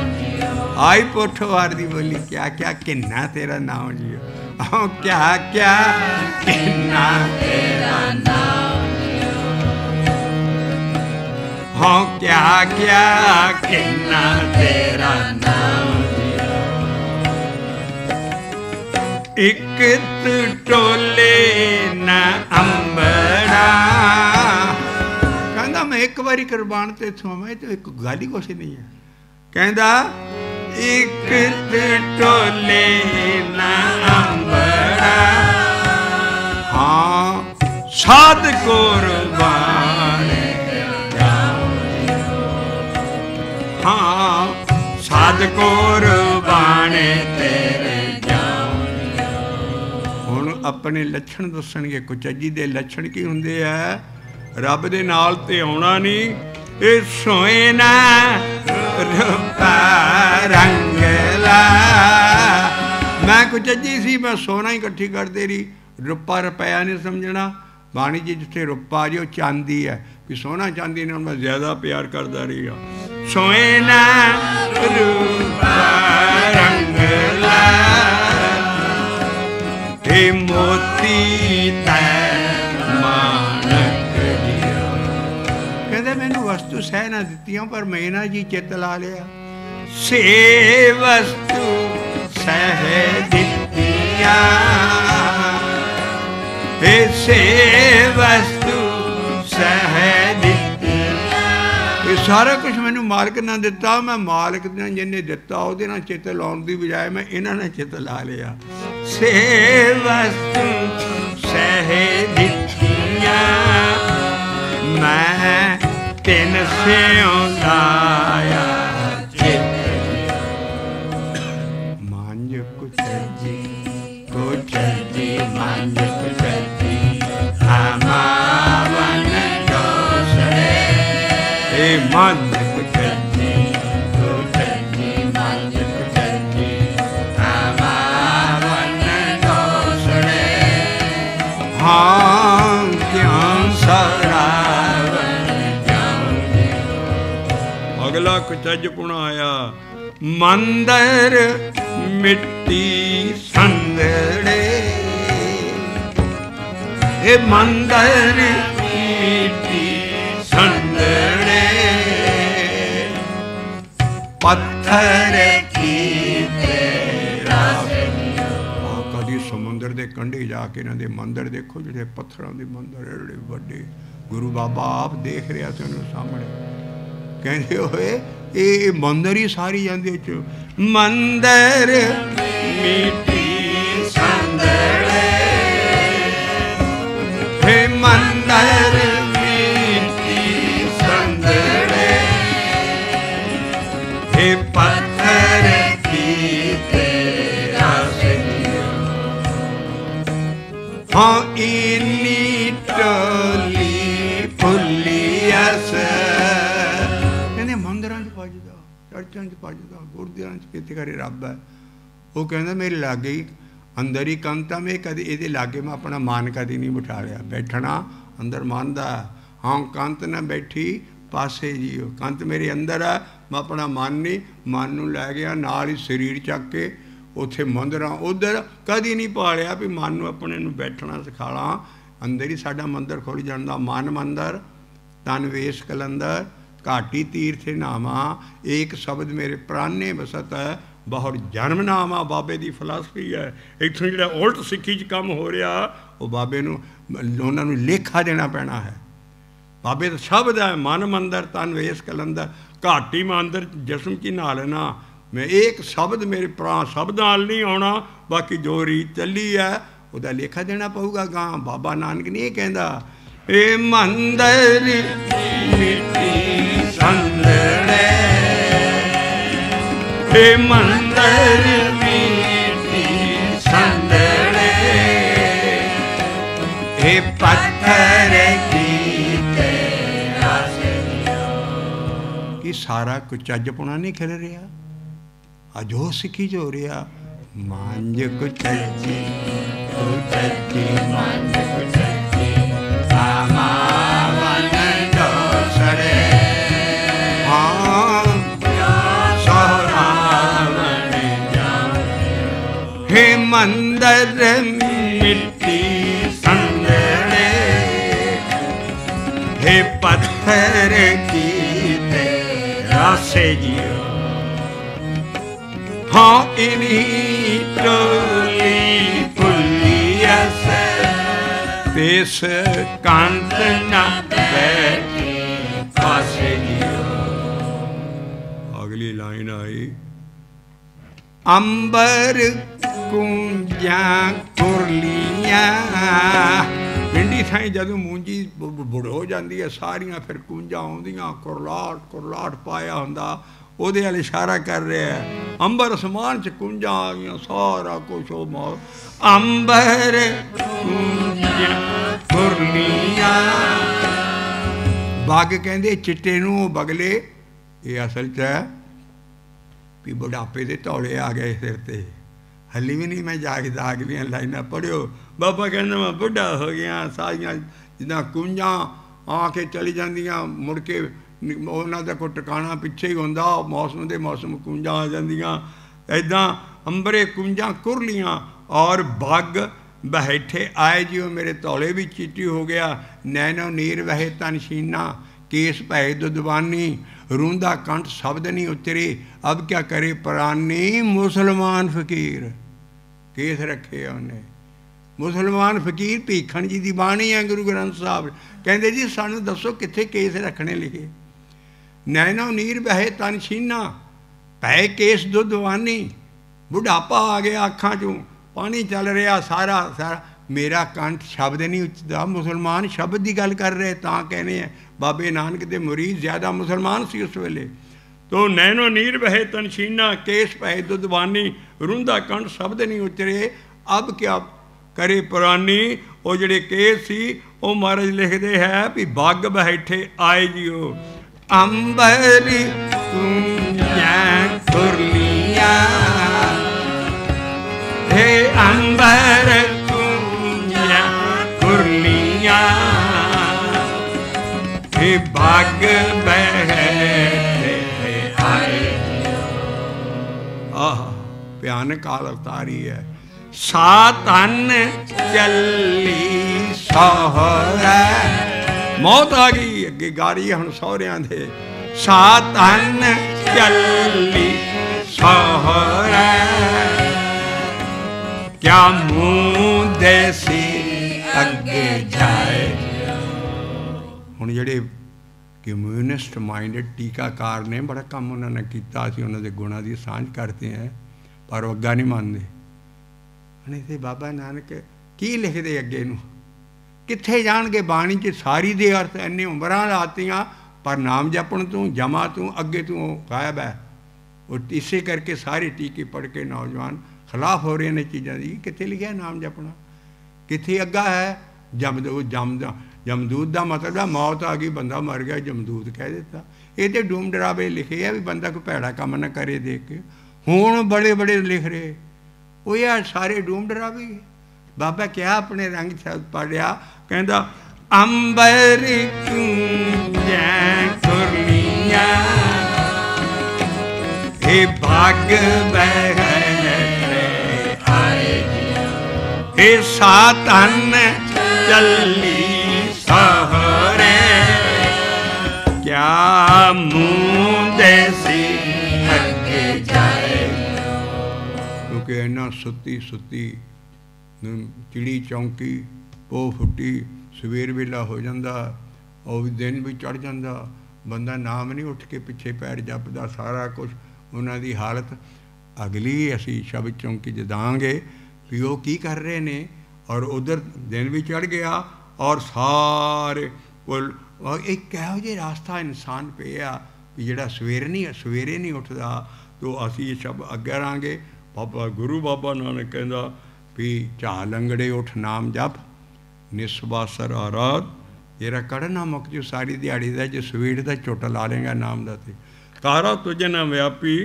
ਆਈ ਪੋਠੋਵਾਰ ਦੀ ਬੋਲੀ ਕਿਆ ਕਿਆ ਕਿੰਨਾ ਤੇਰਾ ਨਾਮ ਜੀਓ। ਹਾਂ ਕਿਆ ਕਿਆ ਕਿੰਨਾ ਤੇਰਾ ਨਾਮ, ਹਾਂ ਕਿਆ ਕਿਆ ਕਿੰਨਾ ਤੇਰਾ ਨਾਮ ਜੀਓ। ਇੱਕ ਟੋਲੇ ਨਾ ਅੰਬੜਾ, ਕਹਿੰਦਾ ਮੈਂ ਇੱਕ ਵਾਰੀ ਕੁਰਬਾਨ ਤੇ ਇੱਥੋਂ ਆਵਾਂ, ਤੇ ਇੱਕ ਗੱਲ ਹੀ ਕੁਛ ਨਹੀਂ ਹੈ। ਕਹਿੰਦਾ ਇੱਕ ਟੋਲੇ ਨਾ ਅੰਬੜਾ, ਹਾਂ ਸਾਧ ਕੁਰਬਾਨ ਜਾਉ, ਹਾਂ ਸਾਧ ਕੁਰਬਾਨ ਤੇਰੇ ਜਾਉ। ਹੁਣ ਆਪਣੇ ਲੱਛਣ ਦੱਸਣਗੇ। ਕੁਚੱਜੀ ਦੇ ਲੱਛਣ ਕੀ ਹੁੰਦੇ ਆ? ਰੱਬ ਦੇ ਨਾਲ ਤੇ ਆਉਣਾ ਨਹੀਂ। ਇਹ ਸੋਏ ਨਾ ਰੂਪਾ ਰੰਗਲਾ, ਮੈਂ ਕੁਚੱਜੀ ਸੀ, ਮੈਂ ਸੋਨਾ ਹੀ ਇਕੱਠੀ ਕਰਦੇ ਰਹੀ, ਰੁਪਾ ਰੁਪਇਆ ਨਹੀਂ ਸਮਝਣਾ। बाणी जी जिथे रुपा जी चांदी है भी सोना चांदी ने मैं ज्यादा प्यार करता रही सोना रूपा रंग हे मोती कहते मैनू वस्तु सह ना दित्तियां पर मैं ना जी चित ला लिया से वस्तु सह दित्तियां से वस्तु सह दित्तियां ये सारा कुछ मैनू मालिक ने दिता मैं मालिक ने जिन्हें दिता वो चित लाने की बजाय मैं इन्होंने चित ला लिया से वस्तु सह दित्तियां मैं तिन से लाया मांझ कुचजी मांझ कुचजी हमावन दोसरे ए मांझ कुचजी मांझ कुचजी हमावन दोसरे हाँ क्यों सरावन अगला कुचज पुणा आया मंदिर मिट्टी संदड़े ए मंदिर मिट्टी संदड़े पत्थर की तेरा कदी समुद्र के कंढे जाके इन्हां दे मंदिर देखो जिहड़े पत्थरां दे मंदिर एडे वड्डे गुरु बाबा आप देख रहा सी उन्होंने सामने कहते होए ये मंदिर ही सारी जाती मंदिर मिट्टी संदड़े हे मंदिर मिट्टी संदड़े हे पत्थर की तेरा हाँ इन्नी टोली फुलियस चर्चा भजदा गुरद्वारा कितने करे रब है वो कहता मेरे लागे ही अंदर ही कंत है मैं कभी ये लागे मैं अपना मान कभी नहीं बिठा लिया बैठना अंदर मानदा हाँ कंत ना बैठी पासे जीओ कंत मेरे अंदर है मैं अपना मन नहीं मन नूं लै गया नाल ही शरीर चक के उत्थे मंदिर उधर कभी नहीं पालिया भी मन नूं अपने नूं बैठना सिखा ला अंदर ही साडा मंदिर खुल जांदा मन मंदिर तन वेश कलंदर घाटी तीर्थ नामा एक शब्द मेरे प्राणे बसत है बहुत जन्म नामा बाबे की फिलासफी है इतों जो उल्ट सिक्खी च काम हो रहा वो बाबे उन्होंने लेखा देना पैना है बाबे का शब्द है मन मंदिर तन वेश कलंदर घाटी में अंदर जिसम की नहा लेना मैं एक शब्द मेरे प्राण शब्द नाल नहीं आना बाकी जो रीत चली है वह लेखा देना पऊगा गां बाबा नानक नहीं कहता ए मंदिर मिट्टी संदड़े हे मंदिर मिट्टी संदड़े हे पत्थर की तेरा कि सारा कुछ अज पुणा नहीं खिल रहा अजो सिखी जो रहा मांझ कुचजी मांझ कुचजी हमावन दोसरे हाँ सोहरावन हे मंदिर मिट्टी संदड़े हे पत्थर की तेरा से जियो हाँ इन्हीं टोली पुलियस पेश कांत न बैठी पासे अगली लाइन आई अंबर कुंजा कुरलियां पिंडी थाई जदों मूंजी बुढ़ हो जाती है सारियां फिर कुंजा आउंदियां कुरलाट कुरलाट पाया हुंदा ਉਹਦੇ ਵਾਲ ਇਸ਼ਾਰਾ ਕਰ ਰਿਹਾ ਹੈ ਅੰਬਰ ਅਸਮਾਨ ਚ ਕੁੰਜਾਂ ਆ ਗਈਆਂ ਸਾਰਾ ਕੁਛ ਉਹ ਮੌਲ ਅੰਬਰ ਕੁੰਜਾਂ ਕੁਰਲੀਆਂ ਬਾਗ ਕਹਿੰਦੇ ਚਿੱਟੇ ਨੂੰ ਉਹ ਬਗਲੇ ਇਹ ਅਸਲ ਚ ਹੈ ਵੀ ਬੁਢਾਪੇ ਦੇ ਧੌਲੇ ਆ ਗਏ ਸਿਰ ਤੇ ਹਲੀ ਵੀ ਨਹੀਂ ਮੈਂ ਜਾਗਦਾ ਅਗਲੀਆਂ ਲਾਈਨਾਂ ਪੜ੍ਹਿਓ बाबा कहना मैं बुढ़ा हो गया, सारियां जिदा कुंजां आके चली जांदियां, मुड़ के उन्हां दा कोई टिकाणा पिछे ही हुंदा, मौसम दे मौसम कुंजां आ जांदियां। ऐदां अंबरे कुंजां कुरलियां और बग बहैठे आए जियो मेरे तौले भी चीटी हो गया। नैनो नीर वहे तन शीना, केस भय दुदवानी, रूंदा कंठ शब्द नहीं उतरे, अब क्या करे प्राणी मुसलमान फकीर। केस रखे उन्हें मुसलमान फकीर भीखण जी की बाणी है। गुरु ग्रंथ साहब कहते जी सानू दसो कित्थे केस रखने लिखे। नैनो नीर बहे तन शीना, भय केस दुदवानी, बुढ़ापा आ गया, अखां चों पानी चल रहा सारा सारा, मेरा कंठ शब्द नहीं उचदा। मुसलमान शब्द की गल कर रहे, तां कहने हैं बाबे नानक के मुरीद ज़्यादा मुसलमान सी उस वेले। तो नैनो नीर बहे तनशीना, केस भय दुदवानी, रूंदा कंठ शब्द नहीं उचरे, अब क्या करे पुरानी। वो जड़े केस सी वो महाराज लिखते है भी बग बैठे आए जियो, अंबरी कुरलिया, हे अंबर कुंजा कुरलिया, हे बग बैठे आए। आह भयानक अवतारी है। सातन चली सोहरा, मौत आ गई अगे गारी हम सौरियां दे। सातन चली सोहरा, क्या मुँह देसी अगे जाए। हुण जिहड़े कम्यूनिस्ट माइंडेड टीकाकार ने बड़ा काम उन्होंने किया, असीं उन्हां दे गुणां दी सांझ करते हैं, पर वो अग्गा नहीं मानते। नहीं तो बाबा नानक की लिखते अगे नूं कित्थे जाणगे। बाणी च सारी दे अर्थ इन्ने उमरां लातियां, पर नाम जपण तूं जमा तूं अगे तूं गायब है। और इसे करके सारे टीके पढ़ के नौजवान खिलाफ हो रहे हैं चीज़ों की। कित्थे लिखिया नाम जपना, कित्थे अग्गा है। जमदूत का मतलब है मौत आ गई, बंदा मर गया, जमदूत कह दिता। ये तो डूम डरावे लिखे है भी बंदा कोई भैड़ा काम ना करे देख के। हुण बड़े बड़े लिख रहे वो यार सारे डूम डरावे। बाबा क्या अपने रंग शब्द पढ़िया, कहता अंबर कुरलिया, हे भाग बैठे आए, हे सातन चली सोहरे, क्या मुँह देसी अगे जाए। क्योंकि इन्ना सुती सुती चिड़ी चौंकी पो फुटी, सवेर वेला हो जाता, और भी दिन भी चढ़ जाता, बंदा नाम नहीं उठ के पिछे पैर जपदा। सारा कुछ उन्हों की हालत अगली असी शब्द चौंकी जदांगे भी वो की कर रहे ने। और उधर दिन भी चढ़ गया और सारे एक कहो जे रास्ता इंसान पे आ भी जिहड़ा सवेरे नहीं उठता। तो असी शब्द अगे रांगे। बाबा गुरु बाबा नानक कहता भी झा लंगड़े उठ नाम जप, निस्वासर आराध, जेरा कड़ना मुक जो सारी दिहाड़ी का, जो सवेर का झुट ला लेगा नाम का। तो कारा तुझे ना व्यापी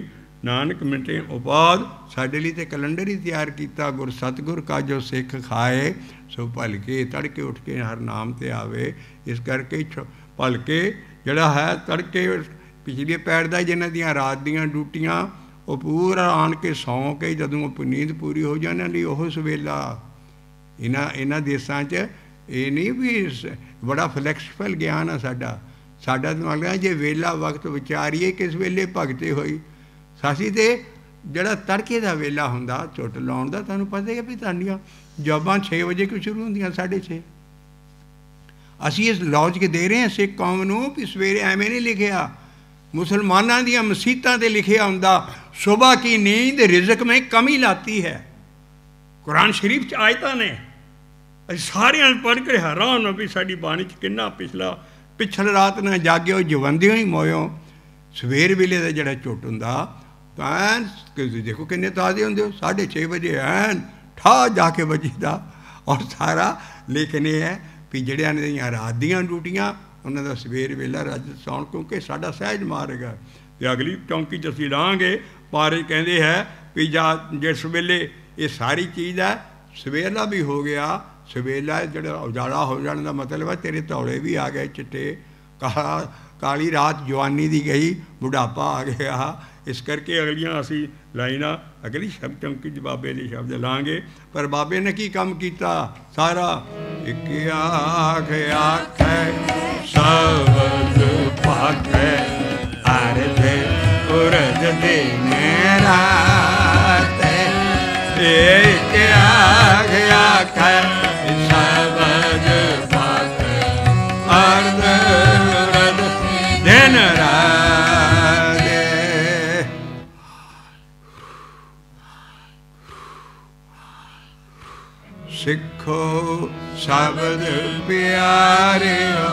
नानक मिटे उपाद, साडे लई ते कैलेंडर ही तैयार किया। गुर सतगुर का जो सिख खाए, सो भल के तड़के उठ के हर नाम ते आवे। इस करके भल के जड़ा है तड़के पिछले पैर का जिन्हां दियां रात दियां ड्यूटियां वो पूरा आन के सौ के जदों नींद पूरी हो जाने ली ओह सवेला। इन्हां देसां च ये नहीं भी बड़ा फ्लैक्सीबल ज्ञान है साडा। साडा दिमाग है जे वेला वक्त विचारीए किस वेले भगते होई। सासी तो जड़ा तड़के का वेला हुंदा झुट लाउण दा, तुहानूं पता है भी तुहाडीआं जॉबां 6 बजे क्यों शुरू होंदियां 6:30। असीं इस लॉजिक दे रहे हैं सिख कौम नूं भी सवेरे एवें नहीं लिखिया। मुसलमानां दीआं मसीतां ते लिखिया हुंदा सुबह की नींद रिज़्क में कमी लाती है। कुरान शरीफ च आयतां ने सारियां पढ़ के हैरान हो भी साडी बाणी च किन्ना पिछल रात ना जाग्यो जवंदियों ही मोयो। सवेर वेले का जड़ा झुट हुंदा तो देखो किन्ने ताजे होंदे हो 6:30 बजे ऐन ठा जाके बजीदा। और सारा लेकिन यह है भी जड़ियां ने रात दियां ड्यूटियां उन्हों का सवेर वेला रज सौण, क्योंकि साडा सहज मार्ग है। तो अगली चौंकी च असीं लाँगे। पारे कहते है भी जा जिस वेले ये सारी चीज़ है ਸਵੇਲਾ ਵੀ ਹੋ ਗਿਆ। ਸਵੇਲਾ ਜਿਹੜਾ ਉਜਾਲਾ ਹੋ ਜਾਣ ਦਾ ਮਤਲਬ ਹੈ ਤੇਰੇ ਧੌਲੇ ਵੀ ਆ ਗਏ ਚਿੱਟੇ, ਕਾਲੀ ਰਾਤ ਜਵਾਨੀ ਦੀ ਗਈ, ਬੁਢਾਪਾ ਆ ਗਿਆ। ਇਸ ਕਰਕੇ ਅਗਲੀਆਂ ਅਸੀਂ ਲਾਈਨਾਂ ਅਗਲੀ ਸ਼ਬਦ ਚੌਂਕੀ 'ਚ ਬਾਬੇ ਦੇ ਸ਼ਬਦ ਲਾਂਗੇ। ਪਰ ਬਾਬੇ ਨੇ ਕੀ ਕੰਮ ਕੀਤਾ ਸਾਰਾ? ਇੱਕ ਆਖ ਆਖੈ ਸ਼ਬਦ ਭਾਖੈ ਅਰਧੇ ਉਰਜ ਦੇ ਮੇਰਾ ਤੇ ਇੱਕ ਆਖ ਆਖੈ ਸ਼ਬਦ ਭਾਖੈ ਅਰਧ ਉਰਜ ਦਿਨ ਰਾਤ। ਸਿੱਖੋ ਸ਼ਬਦ ਪਿਆਰਿਓ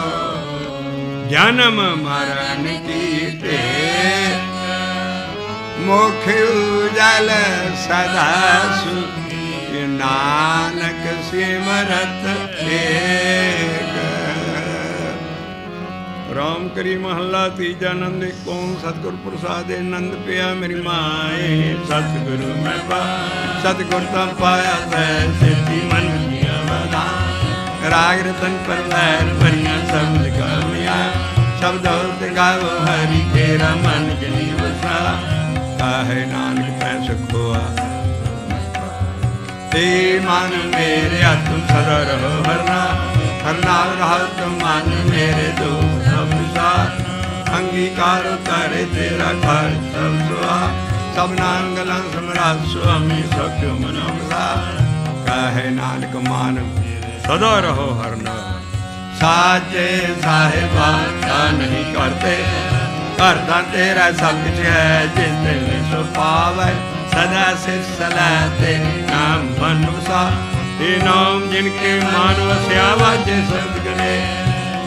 ਜਨਮ ਮਰਨ ਕੀ ਢੇਰ, ਮੁਖ ਉਜਲ ਸਦਾ ਸੁਖੀ ਨਾਨਕ ਸਿਮਰਤ ਏਕ। ਰਾਮ ਕਰੀ ਮਹੱਲਾ ਤੀਜਾ। ਨੰਦ ਏਕ ਓਮ ਸਤਿਗੁਰ ਪ੍ਰਸਾਦਿ ਨੰਦ ਪਿਆ ਮੇਰੀ ਮਾਏ। ਸਤਿਗੁਰੂ ਮੈਂ ਪਾ ਸਤਿਗੁਰ ਤਾਂ ਪਾਇਆ ਤੈ ਸਿੱਧੀ ਮਨ ਦੀਆਂ ਵਧਾਂ। ਰਾਗ ਰਤਨ ਪਰ ਵੈਰ ਭਰੀਆਂ ਸ਼ਬਦ ਗਾਵਿਆ, ਸ਼ਬਦ ਤੇ ਗਾਵੋ ਹਰੀ ਤੇਰਾ ਮਨ ਜਨੀ ਵਸਾ। ਕਾਹੇ ਨਾਨਕ ਪੈ ਸਖੋਆ ਤੇ ਮਨ ਮੇਰੇ ਹੱਥ ਸਦਾ ਰਹੋ ਹਰਨਾ। ਹਰਨਾਲ ਰਹਤ ਮਨ ਮੇਰੇ ਦੁਖ ਸਭ ਸਾਥ। ਅੰਗੀਕਾਰ ਕਰੇ ਤੇਰਾ ਘਰ ਸਭ ਸੁਆ। ਸਭ ਨਾਂਗਲਾਂ ਸਮਰਾਟ ਸੁਆਮੀ ਸਭ ਮਨੋਮਸਾ। ਕਾਹੇ ਨਾਨਕ ਮਨ ਸਦਾ ਰਹੋ ਹਰਨਾ। ਸਾਚੇ ਸਾਹਿਬਾ ਕਾ ਨਹੀਂ ਕਰਤੇ, ਕਰਦਾ ਤੇਰਾ ਸਭ ਕੁਛ ਹੈ ਜਿਸ ਤੇ ਸੋ ਪਾਵੈ। ਸਦਾ ਸਿਰ ਸਲਾਹ ਤੇ ਨਾਮ ਮਨੁਸਾ। ਇਹ ਨਾਮ ਜਿਨ ਕੇ ਮਨ ਵਸਿਆ ਵਾਜੇ ਸਬਦ ਗਨੇ।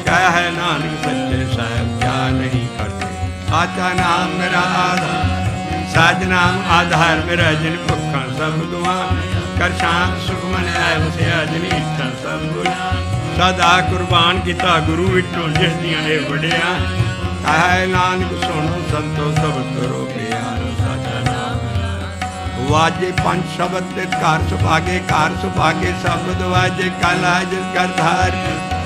ਕਹੈ ਨਾਨਕ ਸੱਚੇ ਸਾਹਿਬ ਕਿਆ ਨਹੀਂ ਕਰਤੇ। ਸਾਚਾ ਨਾਮ ਮੇਰਾ ਆਧਾਰ, ਸਾਜ ਨਾਮ ਆਧਾਰ ਮੇਰਾ। ਜਿਨ ਭੁੱਖਾਂ ਸਭ ਦੁਆ ਕਰ ਸ਼ਾਂਤ ਸੁਖ ਮਨ ਆਇ ਵਸਿਆ। ਜਿਨ ਇੱਛਾ ਸਭ ਗੁਣਾ ਸਦਾ ਕੁਰਬਾਨ ਕੀਤਾ ਗੁਰੂ ਵਿਟੋ ਜਿਸ ਦੀਆਂ ਨੇ ਵੜਿਆ। ਕਹੈ ਨਾਨਕ ਸੁਣੋ ਸੰਤੋ ਸਭ ਕਰੋ ਪਿਆਰ। ਸਾਚਾ ਨਾਮ ਵਾਜੇ ਪੰਜ ਸ਼ਬਦ ਤੇ ਘਰ ਸੁਭਾਗੇ, ਘਰ ਸੁਭਾਗੇ ਸ਼ਬਦ ਵਾਜੇ। ਕਲ ਆਜ ਕਰਧਾਰ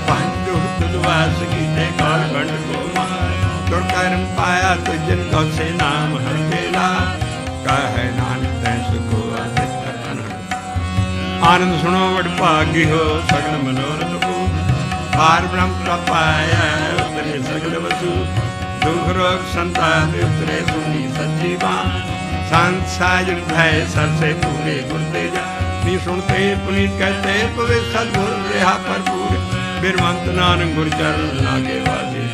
ਪੰਜ ਦੁਖ ਦੁਆਸ ਕੀਤੇ ਕਾਲ ਖੰਡ ਕੋ ਮਾਰ। ਤੁਰ ਕਰਮ ਪਾਇਆ ਤੁਜਨ ਕੋ ਸੇ ਨਾਮ ਹਰੇਲਾ। ਕਹੈ ਨਾਨਕ ਤੈ ਸੁਖੋ ਆਨੰਦ ਸੁਣੋ ਵਡ ਭਾਗੀ ਹੋ ਸਗਲ ਮਨੋਰਥ ਕੋ। ਪਾਰ ਬ੍ਰਹਮ ਪ੍ਰਭ ਪਾਇਆ ਉਤਰੇ ਸਗਲ ਵਸੂ। ਦੁਖ ਰੋਗ ਸੰਤਾਪ ਉਤਰੇ ਸੁਣੀ ਸੱਚੀ ਬਾਤ। ਸੰਤ ਸਾਜਨ ਭੈ ਸਰਸੇ ਪੂਰੇ ਗੁਰ ਤੇ ਜਾ। ਨੀ ਸੁਣਤੇ ਪੁਨੀਤ ਕਹਤੇ ਪਵੇ ਸਤਿਗੁਰ ਰਿਹਾ ਭਰਪੂਰ। ਬਿਰਮੰਤ ਨਾਨਕ ਗੁਰ ਚਰਨ ਲਾਗੇ ਵਾਜੇ।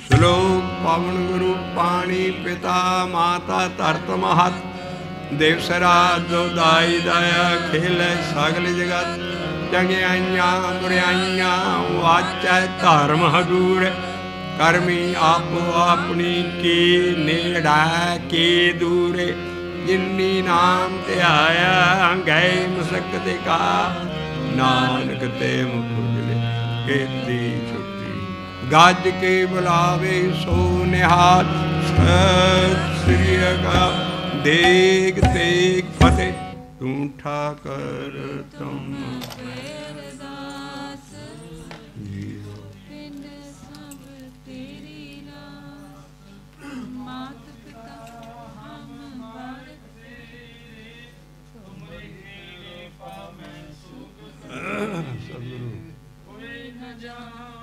ਸ਼ਲੋਕ ਪਾਵਨ ਗੁਰੂ ਪਾਣੀ ਪਿਤਾ ਮਾਤਾ ਧਰਤ ਮਹਤ। ਦੇਵ ਸਰਾ ਜੋ ਦਾਈ ਦਾਇਆ ਖੇਲੇ ਸਗਲ ਜਗਤ। ਚੰਗਿਆਈਆਂ ਬੁਰਿਆਈਆਂ ਵਾਚੈ ਧਰਮ ਹਦੂਰ। ਕਰਮੀ ਆਪੋ ਆਪਣੀ ਕੀ ਨੇੜਾ ਕੀ ਦੂਰੇ। ਜਿਨੀ ਨਾਮ ਧਿਆਇਆ ਗਏ ਮੁਸਕਤ ਕਾ। ਨਾਨਕ ਤੇ ਮੁਖ ਉਜਲੇ ਕੀਤੀ ਛੁੱਟੀ। ਗੱਜ ਕੇ ਬੁਲਾਵੇ ਸੋ ਨਿਹਾਲ। ਸਤਿ ਸ੍ਰੀ ਅਕਾਲ। ਦੇਗ ਤੇਗ ਫਤਿਹ ਤੂੰ ਠਾਕਰ ਤੁਮ। कोई न जान